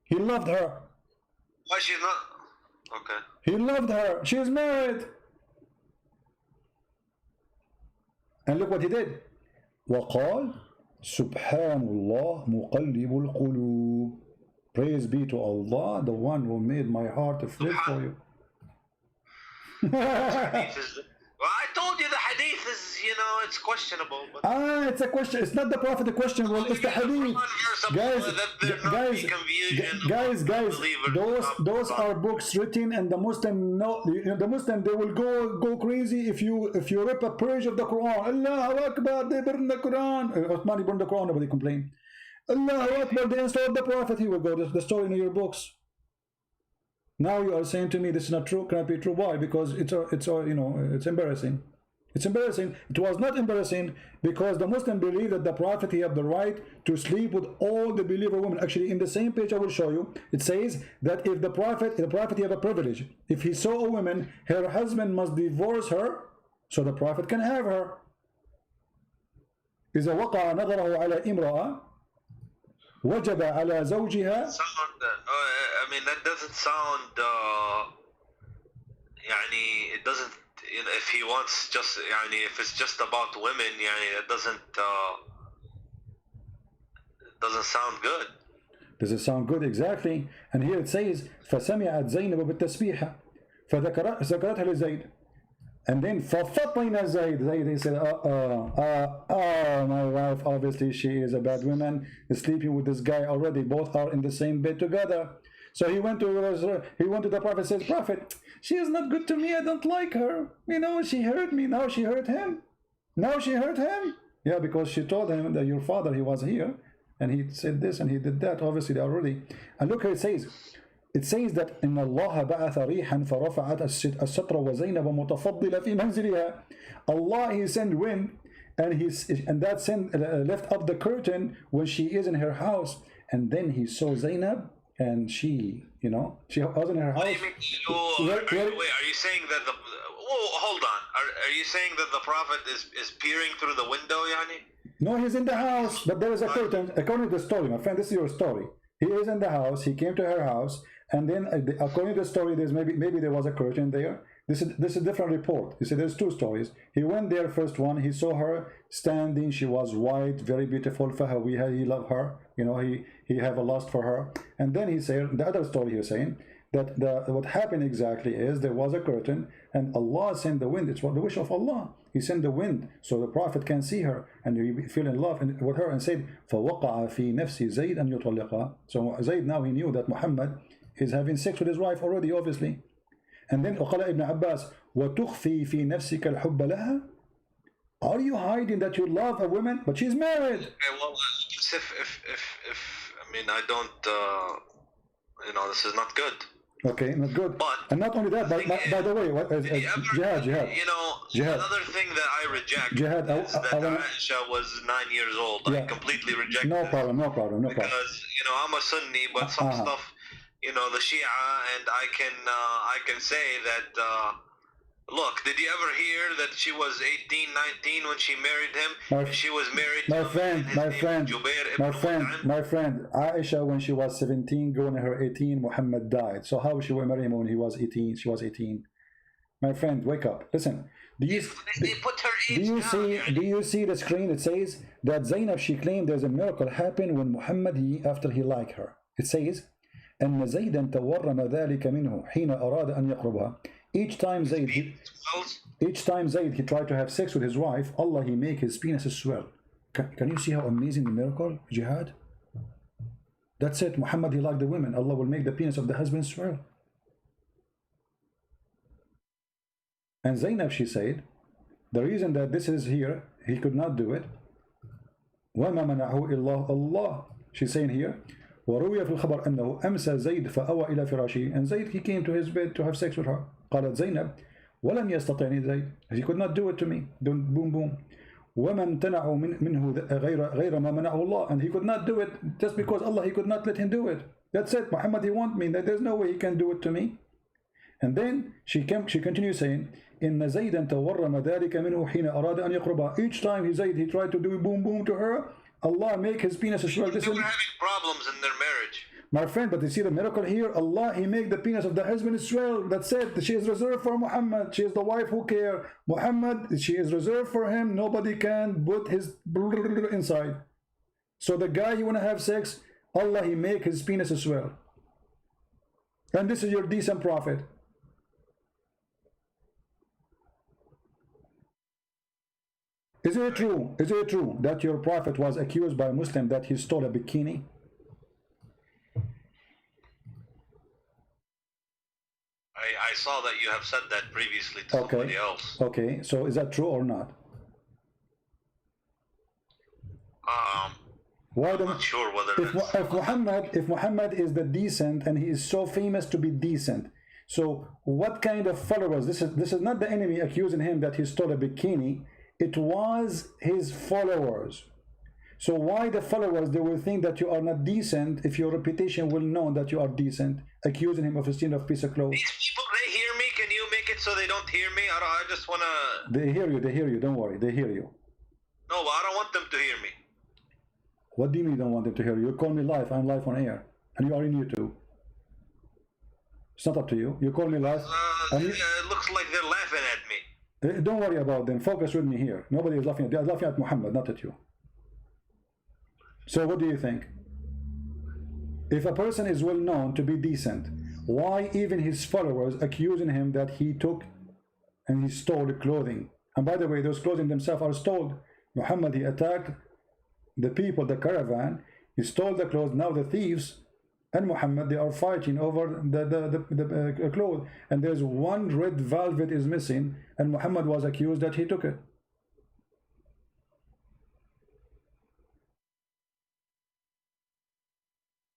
He loved her. Why she not? Okay. He loved her. She is married. And look what he did. وقال سبحان الله مقلب القلوب. Praise be to Allah, the one who made my heart flip for you. Well, I told you the hadith is, you know, it's questionable. But it's a question. It's not the Prophet the questionable. It's the hadith. Guys. Those are books written, and the Muslim know. The Muslim, they will go crazy if you rip a page of the Quran. Allahu Akbar, they burn the Quran. Uthmani burned the Quran. Nobody complained. Allahu Akbar, they installed the Prophet. He will go. The story in your books. Now you are saying to me this is not true, cannot be true. Why? Because it's you know, it's embarrassing. It's embarrassing. It was not embarrassing because the Muslim believe that the Prophet, he have the right to sleep with all the believer women. Actually, in the same page I will show you, it says that if the Prophet he have a privilege. If he saw a woman, her husband must divorce her, so the Prophet can have her. إذا وقع نظره على امرأة وجب على زوجها. I mean, that doesn't sound. يعني, it doesn't. You know, if he wants just, يعني, if it's just about women, يعني, it doesn't sound good. Does it sound good? Exactly. And here it says فسمعت زينب بالتسبيحة فذكرتها لزيد. And then ففطن زيد. He said, my wife, obviously she is a bad woman, is sleeping with this guy already. Both are in the same bed together. So he went to the Prophet, says, Prophet, she is not good to me. I don't like her. You know, she hurt me. Now she hurt him. Yeah, because she told him that your father, he was here, and he said this and he did that. Obviously, they already. And look here, it says that إن الله بعث ريحا فرفعت الستر وزينب متفضلة في منزلها. Allah, he sent wind, and that sent left up the curtain when she is in her house, and then he saw Zainab. And she, you know, she was in her house. Wait, are you saying that the... hold on. Are you saying that the Prophet is peering through the window, yani? No, he's in the house, but there is a curtain. According to the story, my friend, this is your story. He is in the house. He came to her house, and then according to the story, there's maybe there was a curtain there. This is a different report. You see, there's two stories. He went there, first one. He saw her standing. She was white, very beautiful. Fahawiha, he loved her. You know, he have a lust for her. And then he said, the other story he's saying, that what happened exactly is there was a curtain, and Allah sent the wind. It's what the wish of Allah. He sent the wind so the Prophet can see her, and he fell in love with her, and said, فَوَقَعَ فِي نَفْسِ زَيْدْ أَنْ يُطَلِّقَهَا. So Zayd, now he knew that Muhammad is having sex with his wife already, obviously. And then وقال Ibn Abbas وَتُخْفِي فِي نَفْسِكَ الْحُبَّ لَهَا. Are you hiding that you love a woman, but she's married? Okay, well, if I mean, I don't, you know, this is not good. Okay, not good. But and not only that, but by the way, jihad. You know, another thing that I reject is that Aisha was 9 years old. Yeah. I completely reject No problem. Because, you know, I'm a Sunni, but some stuff, you know, the Shia, and I can say that, look, did you ever hear that she was 18, 19 when she married him? She was married my friend, Aisha, when she was 17, going to her 18, Muhammad died. So how she will marry him when he was 18? She was 18. My friend, wake up. Listen, Do you, They put her age do you down, see? yani. Do you see the screen? It says that Zainab, she claimed there's a miracle happened when Muhammad after he liked her. It says, أن زيدا تورم ذلك منه حين أراد أن يقربها. Each time Zayd he tried to have sex with his wife, Allah he make his penis swell. Can you see how amazing the miracle, jihad? That's it. Muhammad he liked the women. Allah will make the penis of the husband swell. And Zainab, she said, the reason that this is here, he could not do it. وَمَا مَنَعَهُ إِلَّا اللَّهِ. She's saying here, وروي في الخبر أنه أمسى زيد فأوى إلى فراشه. And Zayd, he came to his bed to have sex with her. قالت زينب ولم يستطعني زيد. He could not do it to me. Don't boom boom. وما امتنعوا منه غير ما منعه الله. And he could not do it just because Allah, he could not let him do it. That's it. Muhammad, he want me. There's no way he can do it to me. And then she continues saying, إن زيدا تورم ذلك منه حين أراد أن يقربها. Each time he tried to do boom boom to her, Allah make his penis swell. They were having problems in their marriage. My friend, but you see the miracle here? Allah, he make the penis of the husband swell. That's it. She is reserved for Muhammad. She is the wife who care. Muhammad, she is reserved for him. Nobody can put his inside. So the guy you want to have sex, Allah, he make his penis swell. And this is your decent prophet. Is it true? Is it true that your prophet was accused by a Muslim that he stole a bikini? I saw that you have said that previously to somebody else. Okay, so is that true or not? Why I'm not sure whether if Muhammad is the decent and he is so famous to be decent, so what kind of followers? This is not the enemy accusing him that he stole a bikini. It was his followers. So why the followers, they will think that you are not decent if your reputation will know that you are decent, accusing him of stealing a piece of clothes. These people, they hear me. Can you make it so they don't hear me? I just want to... They hear you, don't worry, they hear you. No, but I don't want them to hear me. What do you mean you don't want them to hear you? You call me live, I'm live on air, and you are in YouTube. It's not up to you. You call me live. It looks like they're laughing at me. Don't worry about them. Focus with me here. Nobody is laughing at you. They're laughing at Muhammad, not at you. So what do you think? If a person is well known to be decent, why even his followers accusing him that he took and he stole clothing? And by the way, those clothing themselves are stolen. Muhammad, he attacked the people, the caravan. He stole the clothes. Now the thieves and Muhammad, they are fighting over the clothes. And there's one red velvet is missing, and Muhammad was accused that he took it.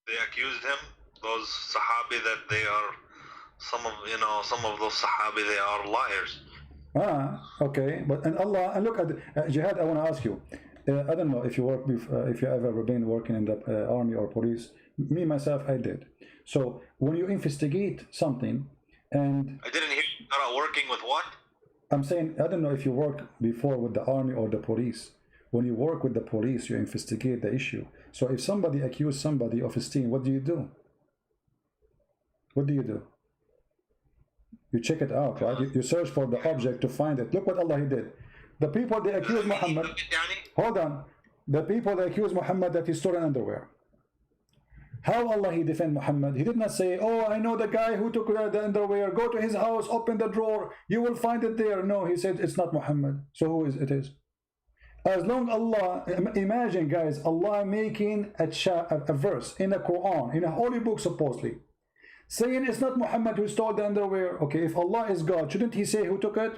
They accused him, those Sahabi, that they are some of those Sahabi, they are liars. Okay, but and Allah, and look at Jihad. I want to ask you. I don't know if you work if you ever been working in the army or police. Me myself, I did. So when you investigate something, and I didn't hear you about working with what? I'm saying I don't know if you work before with the army or the police. When you work with the police, you investigate the issue. So if somebody accuses somebody of stealing, what do you do? What do you do? You check it out, right? You search for the object to find it. Look what Allah he did. The people they accuse Muhammad. Hold on. The people they accuse Muhammad that he stole an underwear. How Allah he defend Muhammad? He did not say, "Oh, I know the guy who took the underwear. Go to his house, open the drawer, you will find it there." No, he said it's not Muhammad. So who is it? Is as long Allah, imagine guys, Allah making a verse in the Quran, in a holy book supposedly, saying it's not Muhammad who stole the underwear. Okay, if Allah is God, shouldn't he say who took it?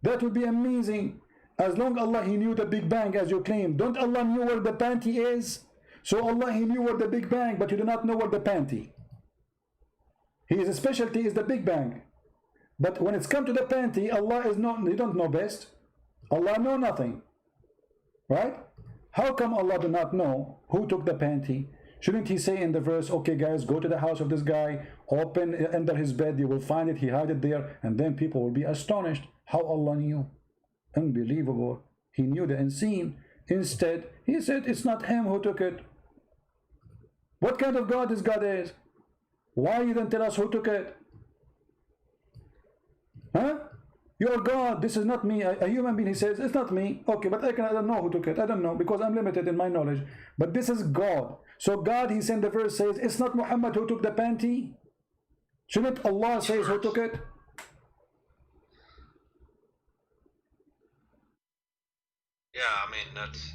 That would be amazing. As long Allah he knew the Big Bang as you claim. Don't Allah knew where the panty is? So Allah he knew where the Big Bang, but you do not know where the panty. His specialty is the Big Bang. But when it's come to the panty, Allah is not, he don't know best. Allah know nothing. Right? How come Allah do not know who took the panty? Shouldn't he say in the verse, okay guys, go to the house of this guy, open under his bed, you will find it, he hide it there, and then people will be astonished. How Allah knew? Unbelievable. He knew the unseen. Instead, he said it's not him who took it. What kind of God this God is? Why you don't tell us who took it? Huh? You're God, this is not me. A human being, he says, it's not me. Okay, but I don't know who took it. I don't know, because I'm limited in my knowledge. But this is God. So God, he sent the verse, says, it's not Muhammad who took the panty. Shouldn't Allah says who took it? Yeah, I mean, that's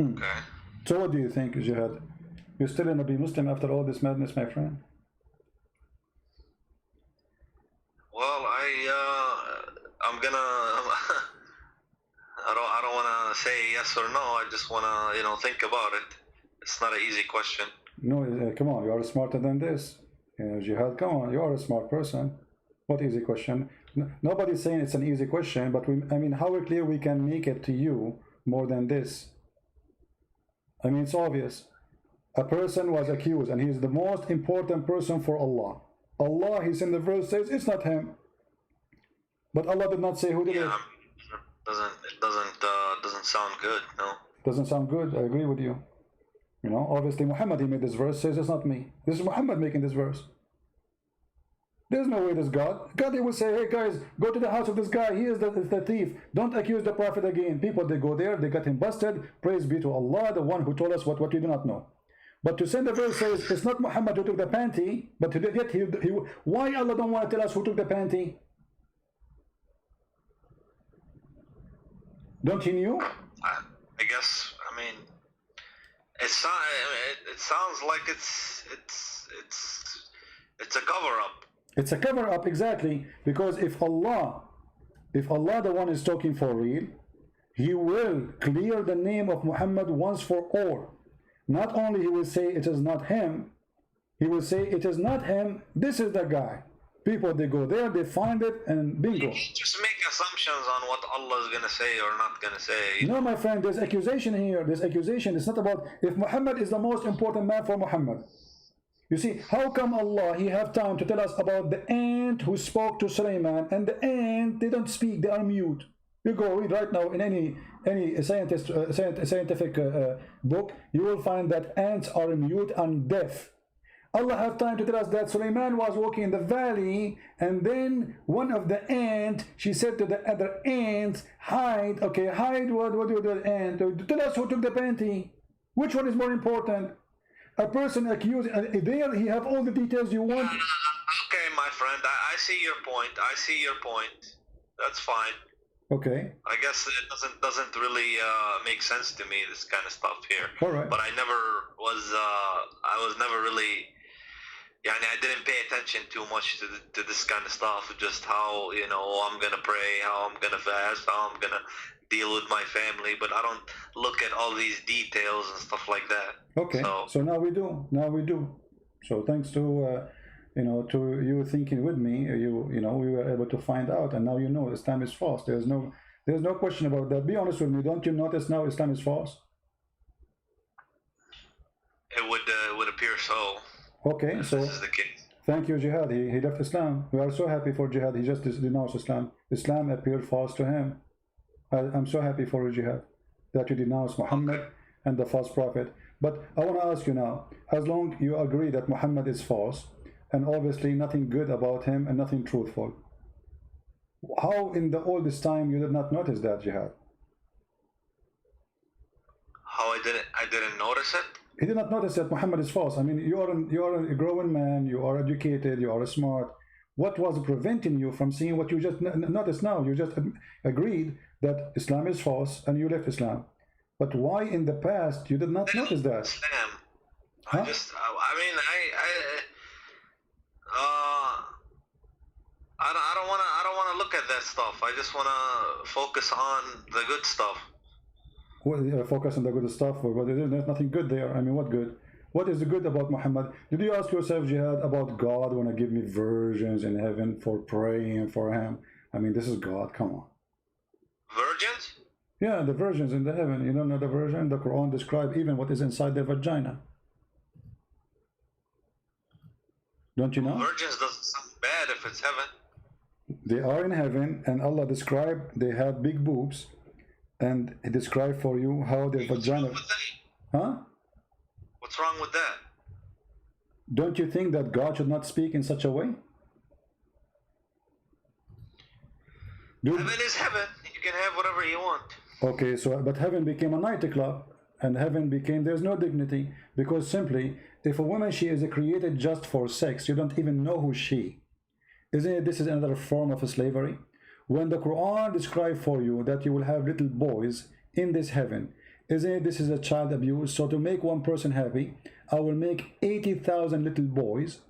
okay. So what do you think, Jihad? You're still gonna be Muslim after all this madness, my friend? Well, I'm gonna. I don't want to say yes or no. I just want to, think about it. It's not an easy question. No, come on, you are smarter than this. Jihad, come on, you are a smart person. What easy question? Nobody's saying it's an easy question, but I mean, how clear we can make it to you more than this? I mean, it's obvious. A person was accused, and he is the most important person for Allah. Allah, he's in the verse, says it's not him. But Allah did not say who did it. It doesn't sound good, no. Doesn't sound good. I agree with you. Obviously Muhammad, he made this verse, says it's not me. This is Muhammad making this verse. There's no way this God. God, he will say, hey guys, go to the house of this guy. He is the thief. Don't accuse the prophet again. People, they go there, they got him busted. Praise be to Allah, the one who told us what we do not know. But to send the verse says it's not Muhammad who took the panty, but yet why Allah don't want to tell us who took the panty? Don't he knew? I guess. I mean, it sounds like it's a cover-up. It's a cover-up, exactly. Because if Allah the one is talking for real, he will clear the name of Muhammad once for all. Not only he will say it is not him, he will say it is not him, this is the guy. People, they go there, they find it, and bingo. You just make assumptions on what Allah is going to say or not going to say. No, my friend, there's accusation here. There's accusation. It's not about if Muhammad is the most important man for Muhammad. You see, how come Allah, he have time to tell us about the ant who spoke to Sulaiman, and the ant, they don't speak, they are mute. You go read right now in any scientific book, you will find that ants are mute and deaf. Allah have time to tell us that Sulaiman was walking in the valley, and then one of the ants, she said to the other ants, hide. Okay, hide. What do the ant? Tell us who took the panty. Which one is more important? A person accused, there he have all the details you want. Okay, my friend, I see your point. I see your point. That's fine. Okay. I guess it doesn't really make sense to me, this kind of stuff here. All right. But I was never really. I didn't pay attention too much to this kind of stuff. Just how I'm gonna pray, how I'm gonna fast, how I'm gonna deal with my family. But I don't look at all these details and stuff like that. Okay. So now we do. Now we do. So thanks to to you thinking with me, we were able to find out, and now Islam is false. There's no question about that. Be honest with me. Don't you notice now Islam is false? It would appear so. Okay, so this is the case. Thank you, Jihad. He left Islam. We are so happy for Jihad. He just denounced Islam. Islam appeared false to him. I'm so happy for you, Jihad, that you denounce Muhammad and the false prophet. But I want to ask you now, as long you agree that Muhammad is false, and obviously nothing good about him and nothing truthful, how in all this time you did not notice that, Jihad? How I didn't notice it? He did not notice that Muhammad is false. I mean, you are a growing man, you are educated, you are smart. What was preventing you from seeing what you just noticed now? You just agreed that Islam is false and you left Islam. But why in the past you did not notice that? Islam. Huh? I don't wanna look at that stuff. I just wanna focus on the good stuff. Well, focus on the good stuff, but there's nothing good there. I mean, what good? What is the good about Muhammad? Did you ask yourself, Jihad, about God wanna give me virgins in heaven for praying for him? I mean, this is God, come on. Virgins? Yeah, the virgins in the heaven. You don't know the virgin? The Quran describes even what is inside their vagina. Don't you know? Virgins doesn't sound bad if it's heaven. They are in heaven, and Allah described they have big boobs, and He described for you how their vagina. Huh? What's wrong with that? Don't you think that God should not speak in such a way? Heaven is heaven. You can have whatever you want. Okay, so but heaven became a nightclub, and heaven became, there's no dignity, because simply if a woman, she is created just for sex, you don't even know who she. Isn't it, this is another form of slavery? When the Quran describes for you that you will have little boys in this heaven, isn't it, this is a child abuse? So to make one person happy, I will make 80,000 little boys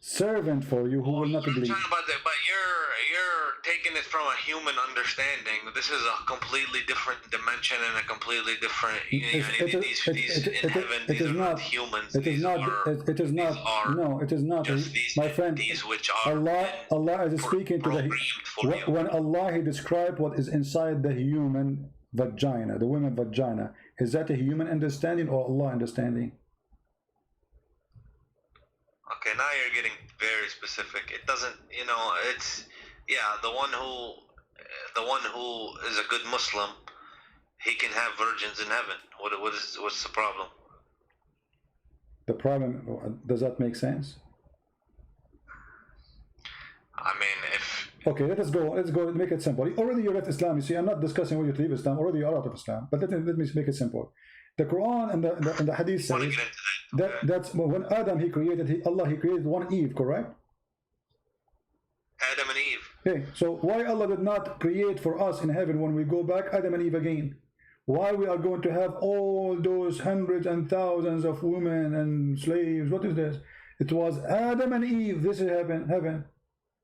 servant for you who will not believe. But you're taking it from a human understanding. This is a completely different dimension and a completely different. It is not humans. It is not. It is not. No, it is not. My friend, Allah is speaking to the. When Allah, He described what is inside the human vagina, the woman vagina, is that a human understanding or Allah understanding? Okay, now you're getting very specific. It doesn't, it's, yeah, the one who is a good Muslim, he can have virgins in heaven. What's the problem? The problem, does that make sense? I mean, if... Okay, let's go, make it simple. Already you left Islam, you see, I'm not discussing whether you leave Islam, already you're out of Islam, but let me make it simple. The Quran and the Hadith says that's when Adam he created Allah he created one Eve, correct? Adam and Eve. Okay, so why Allah did not create for us in heaven when we go back Adam and Eve again? Why we are going to have all those hundreds and thousands of women and slaves? What is this? It was Adam and Eve. This is heaven.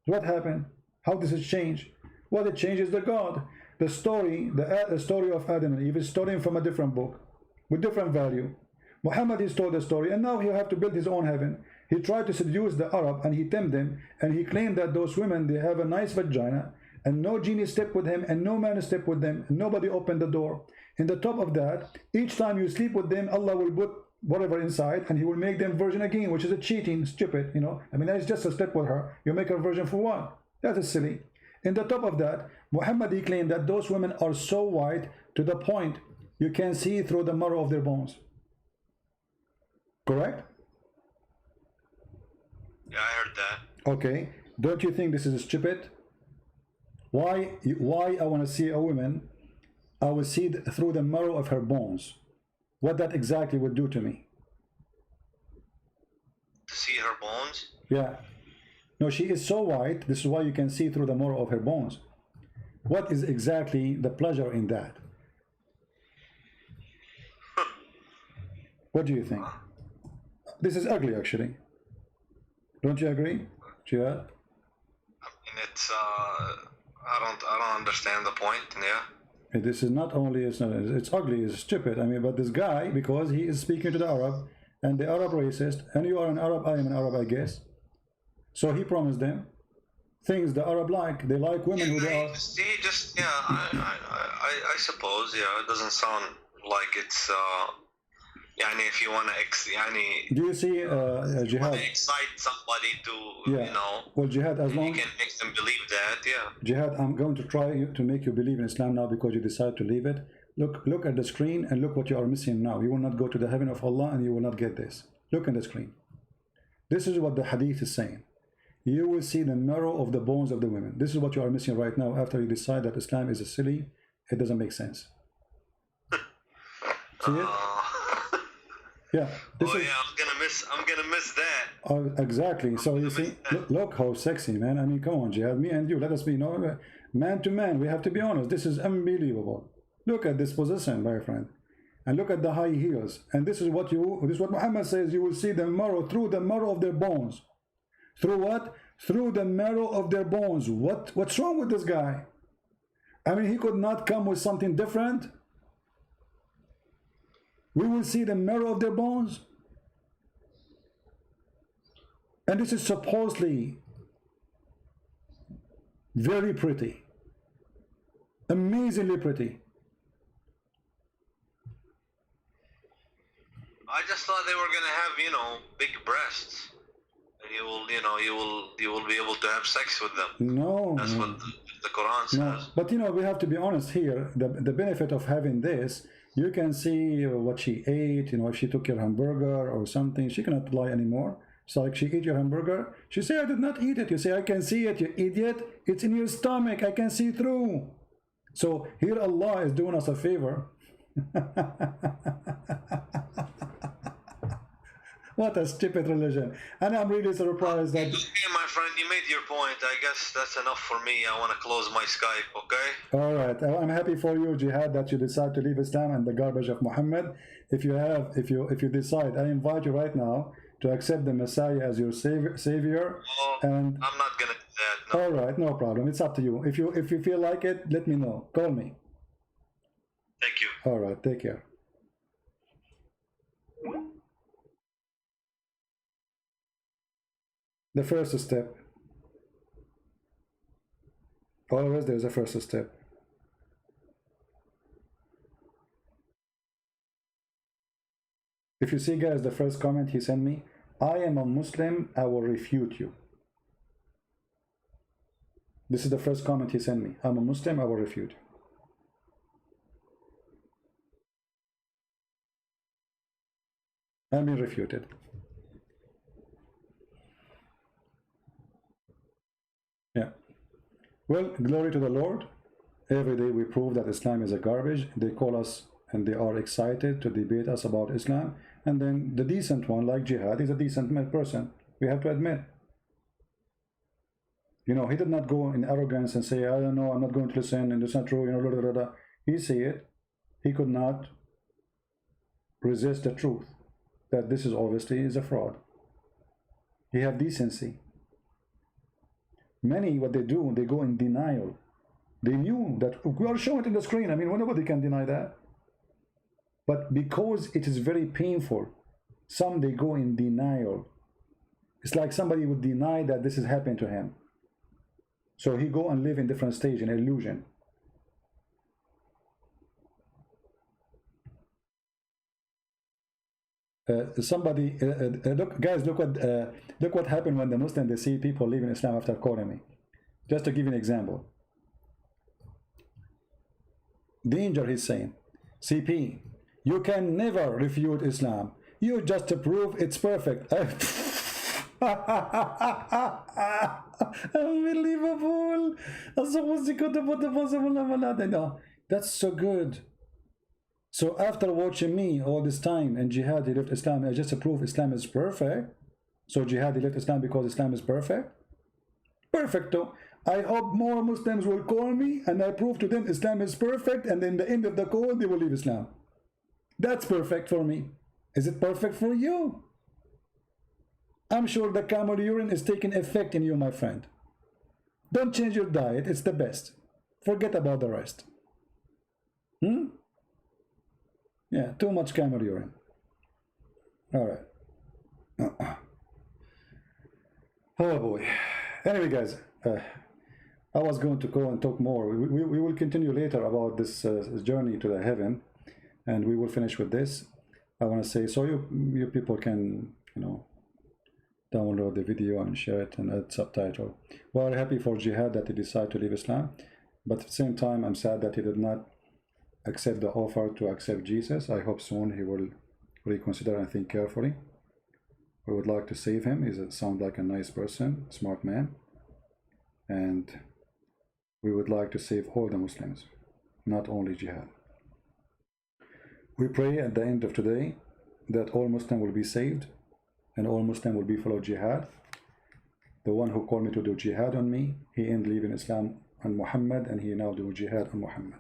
What happened? How does it change? What it changes the God. The story of Adam and Eve is stolen from a different book with different value. Muhammad is told the story, and now he have to build his own heaven. He tried to seduce the Arab, and he tempted them, and he claimed that those women, they have a nice vagina, and no genie stepped with him, and no man stepped with them, and nobody opened the door. In the top of that, each time you sleep with them, Allah will put whatever inside, and He will make them virgin again, which is a cheating, stupid, I mean, that's just a step with her. You make her virgin for what? That is silly. In the top of that, Muhammad, he claimed that those women are so white to the point you can see through the marrow of their bones. Correct? Yeah, I heard that. Okay. Don't you think this is stupid? Why I want to see a woman, I will see through the marrow of her bones. What that exactly would do to me. To see her bones? Yeah. No, she is so white, this is why you can see through the marrow of her bones. What is exactly the pleasure in that? What do you think? This is ugly, actually. Don't you agree, Jihad? I mean, it's I don't understand the point. Yeah. This is not only it's ugly, it's stupid. I mean, but this guy, because he is speaking to the Arab, and the Arab racist, and you are an Arab, I am an Arab, I guess. So he promised them things the Arab like. They like women who they are. See, I suppose. Yeah, it doesn't sound like it's. If you want to, do you see Jihad? Excite somebody to, Well, Jihad, as long you can make them believe that, yeah. Jihad, I'm going to try to make you believe in Islam now because you decide to leave it. Look at the screen and look what you are missing now. You will not go to the heaven of Allah and you will not get this. Look at the screen. This is what the Hadith is saying. You will see the marrow of the bones of the women. This is what you are missing right now after you decide that Islam is a silly. It doesn't make sense. See it? Yeah. I'm gonna miss that. Exactly. So you see, look how sexy, man. I mean, come on, Jihad. Me and you, let us be man to man. We have to be honest. This is unbelievable. Look at this position, my friend, and look at the high heels. And this is what Muhammad says. You will see the marrow through the marrow of their bones. Through what? Through the marrow of their bones. What's wrong with this guy? I mean, he could not come with something different. We will see the marrow of their bones. And this is supposedly very pretty. Amazingly pretty. I just thought they were gonna have, big breasts. And you will be able to have sex with them. No. That's what the Quran says. No. But we have to be honest here. The benefit of having this, you can see what she ate, if she took your hamburger or something, she cannot lie anymore. It's like she eat your hamburger. She say, I did not eat it. You say, I can see it, you idiot. It's in your stomach. I can see through. So here Allah is doing us a favor. What a stupid religion. And I'm really surprised that... Okay, my friend, you made your point. I guess that's enough for me. I want to close my Skype, okay? All right. I'm happy for you, Jihad, that you decide to leave Islam and the garbage of Muhammad. If you decide, I invite you right now to accept the Messiah as your savior. Oh, and I'm not gonna do that. No. All right, no problem. It's up to you. If you feel like it, let me know. Call me. Thank you. All right, take care. The first step. Always there's a first step. If you see, guys, the first comment he sent me, I am a Muslim, I will refute you. This is the first comment he sent me. I'm a Muslim, I will refute. I'm being refuted. Yeah. Well, glory to the Lord. Every day we prove that Islam is a garbage. They call us and they are excited to debate us about Islam. And then the decent one, like Jihad, is a decent person. We have to admit. You know, he did not go in arrogance and say, I don't know, I'm not going to listen, and it's not true, you know, blah, blah, blah. He said it. He could not resist the truth, that this is obviously is a fraud. He have decency. Many, what they do, they go in denial. They knew that we are showing it in the screen. I mean, nobody can deny that. But because it is very painful, some they go in denial. It's like somebody would deny that this is happening to him. So he go and live in different stage, in illusion. Look, guys, look what happened when the Muslim, they see people leaving Islam after calling me. Just to give you an example. Danger, he's saying, CP, you can never refute Islam. You just prove it's perfect. Unbelievable. That's so good. So after watching me all this time and Jihad, he left Islam, I just prove Islam is perfect. So Jihad, he left Islam because Islam is perfect? Perfecto. I hope more Muslims will call me and I prove to them Islam is perfect, and in the end of the call they will leave Islam. That's perfect for me. Is it perfect for you? I'm sure the camel urine is taking effect in you, my friend. Don't change your diet, it's the best. Forget about the rest. Yeah, too much camel urine. All right. Oh boy. Anyway, guys, I was going to go and talk more. We will continue later about this journey to the heaven, and we will finish with this. I want to say, so you people can, you know, download the video and share it and add subtitle. Well, happy for Jihad that he decided to leave Islam, but at the same time, I'm sad that he did not accept the offer to accept Jesus. I hope soon he will reconsider and think carefully. We would like to save him. He sounds like a nice person, smart man, and we would like to save all the Muslims, not only Jihad. We pray at the end of today that all Muslims will be saved and all Muslims will be follow Jihad. The one who called me to do Jihad on me, he ended leaving Islam on Muhammad, and he now do Jihad on Muhammad.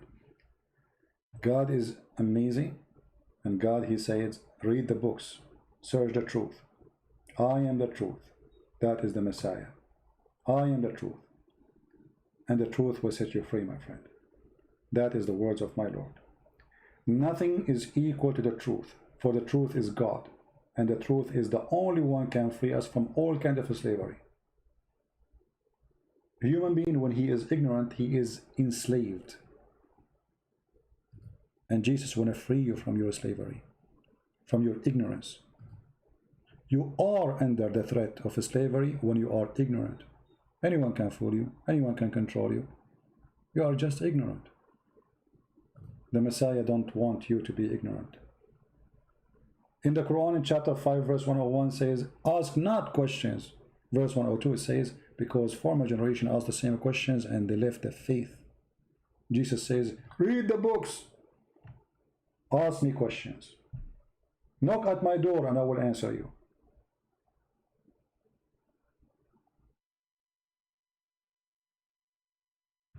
God is amazing, and God, he says, read the books, search the truth. I am the truth. That is the Messiah. I am the truth. And the truth will set you free, my friend. That is the words of my Lord. Nothing is equal to the truth, for the truth is God, and the truth is the only one can free us from all kinds of slavery. A human being, when he is ignorant, he is enslaved. And Jesus want to free you from your slavery, from your ignorance. You are under the threat of slavery when you are ignorant. Anyone can fool you. Anyone can control you. You are just ignorant. The Messiah don't want you to be ignorant. In the Quran, in chapter 5, verse 101 says, ask not questions. Verse 102 it says, because former generation asked the same questions and they left the faith. Jesus says, read the books. Ask me questions. Knock at my door and I will answer you.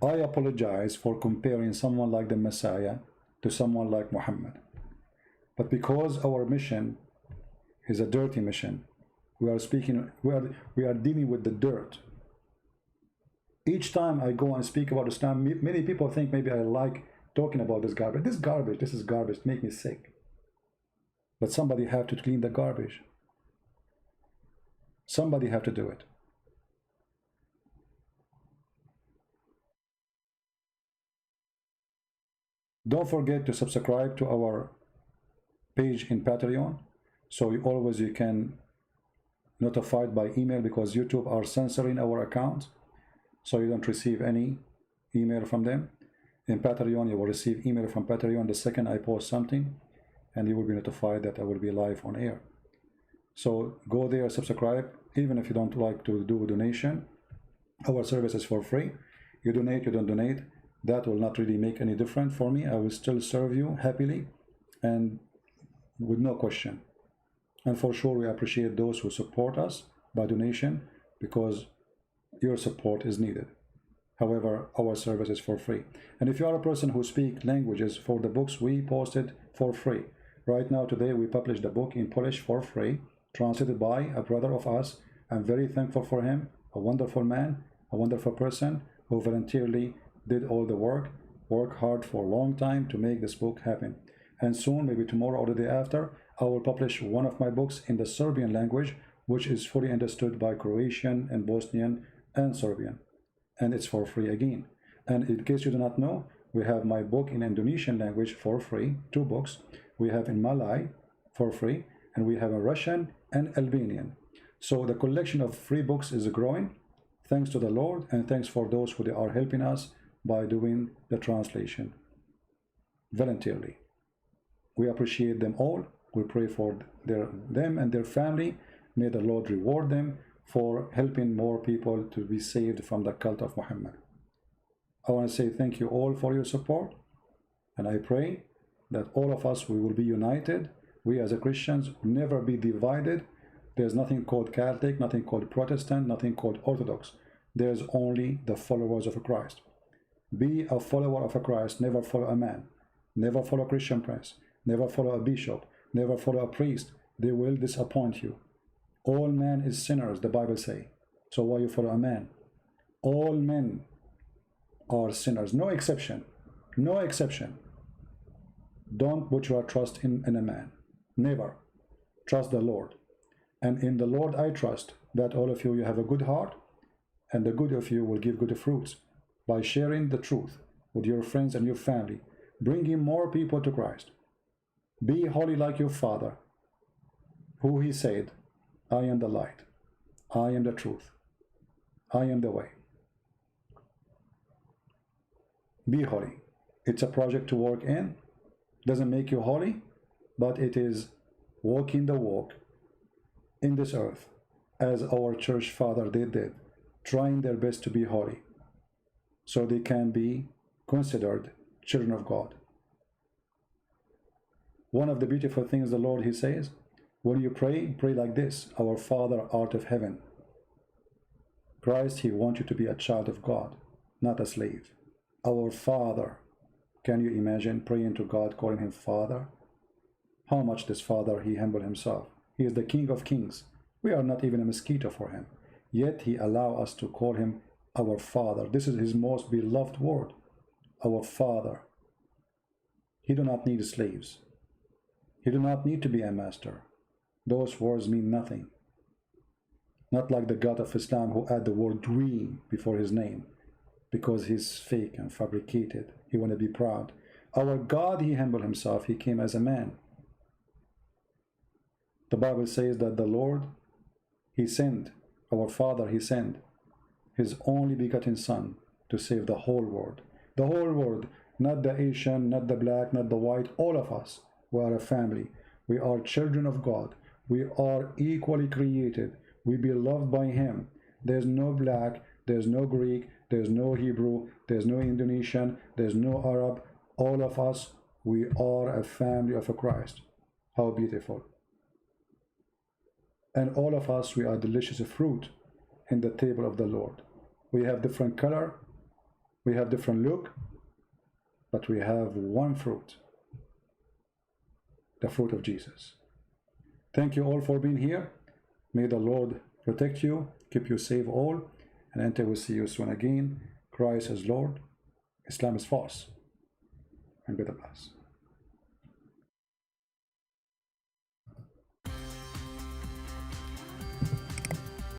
I apologize for comparing someone like the Messiah to someone like Muhammad. But because our mission is a dirty mission, we are dealing with the dirt. Each time I go and speak about Islam, many people think maybe I like talking about this garbage. This is garbage, make me sick. But somebody have to clean the garbage. Somebody have to do it. Don't forget to subscribe to our page in Patreon, so you can notified by email, because YouTube are censoring our accounts, so you don't receive any email from them. In Patreon, you will receive email from Patreon the second I post something, and you will be notified that I will be live on air. So go there, subscribe. Even if you don't like to do a donation, our service is for free. You donate, you don't donate, that will not really make any difference for me. I will still serve you happily and with no question. And for sure, we appreciate those who support us by donation, because your support is needed. However, our service is for free. And if you are a person who speaks languages, for the books we posted for free. Right now, today, we published the book in Polish for free, translated by a brother of us. I'm very thankful for him, a wonderful man, a wonderful person who voluntarily did all the work hard for a long time to make this book happen. And soon, maybe tomorrow or the day after, I will publish one of my books in the Serbian language, which is fully understood by Croatian and Bosnian and Serbian. And it's for free again. And in case you do not know, we have my book in Indonesian language for free, 2 books. We have in Malay for free, and we have in Russian and Albanian. So the collection of free books is growing, thanks to the Lord, and thanks for those who are helping us by doing the translation voluntarily. We appreciate them all. We pray for them and their family. May the Lord reward them for helping more people to be saved from the cult of Muhammad. I want to say thank you all for your support, and I pray that all of us, we will be united. We as a Christians will never be divided. There's nothing called Catholic, nothing called Protestant, nothing called Orthodox. There's only the followers of Christ. Be a follower of a Christ, never follow a man, never follow a Christian prince, never follow a bishop, never follow a priest. They will disappoint you. All men is sinners, the Bible say. So why you follow a man? All men are sinners, no exception, no exception. Don't put your trust in a man, never. Trust the Lord. And in the Lord I trust that all of you have a good heart, and the good of you will give good fruits by sharing the truth with your friends and your family, bringing more people to Christ. Be holy like your Father, who he said, I am the light, I am the truth, I am the way. Be holy. It's a project to work in. Doesn't make you holy, but it is walking the walk in this earth, as our church father did, trying their best to be holy, so they can be considered children of God. One of the beautiful things the Lord, he says, when you pray, pray like this: Our Father art of heaven. Christ, he wants you to be a child of God, not a slave. Our Father. Can you imagine praying to God, calling him Father? How much this Father, he humbled himself. He is the King of Kings. We are not even a mosquito for him. Yet he allows us to call him our Father. This is his most beloved word, our Father. He do not need slaves. He do not need to be a master. Those words mean nothing. Not like the God of Islam, who add the word dream before his name, because he's fake and fabricated. He want to be proud. Our God, he humbled himself. He came as a man. The Bible says that the Lord, he sent, our Father, he sent his only begotten Son to save the whole world. The whole world, not the Asian, not the black, not the white, all of us. We are a family. We are children of God. We are equally created. We be loved by Him. There's no black, there's no Greek, there's no Hebrew, there's no Indonesian, there's no Arab. All of us, we are a family of a Christ. How beautiful. And all of us, we are delicious fruit in the table of the Lord. We have different color, we have different look, but we have one fruit, the fruit of Jesus. Thank you all for being here. May the Lord protect you, keep you safe all, and until we see you soon again. Christ is Lord, Islam is false, and be the blessed.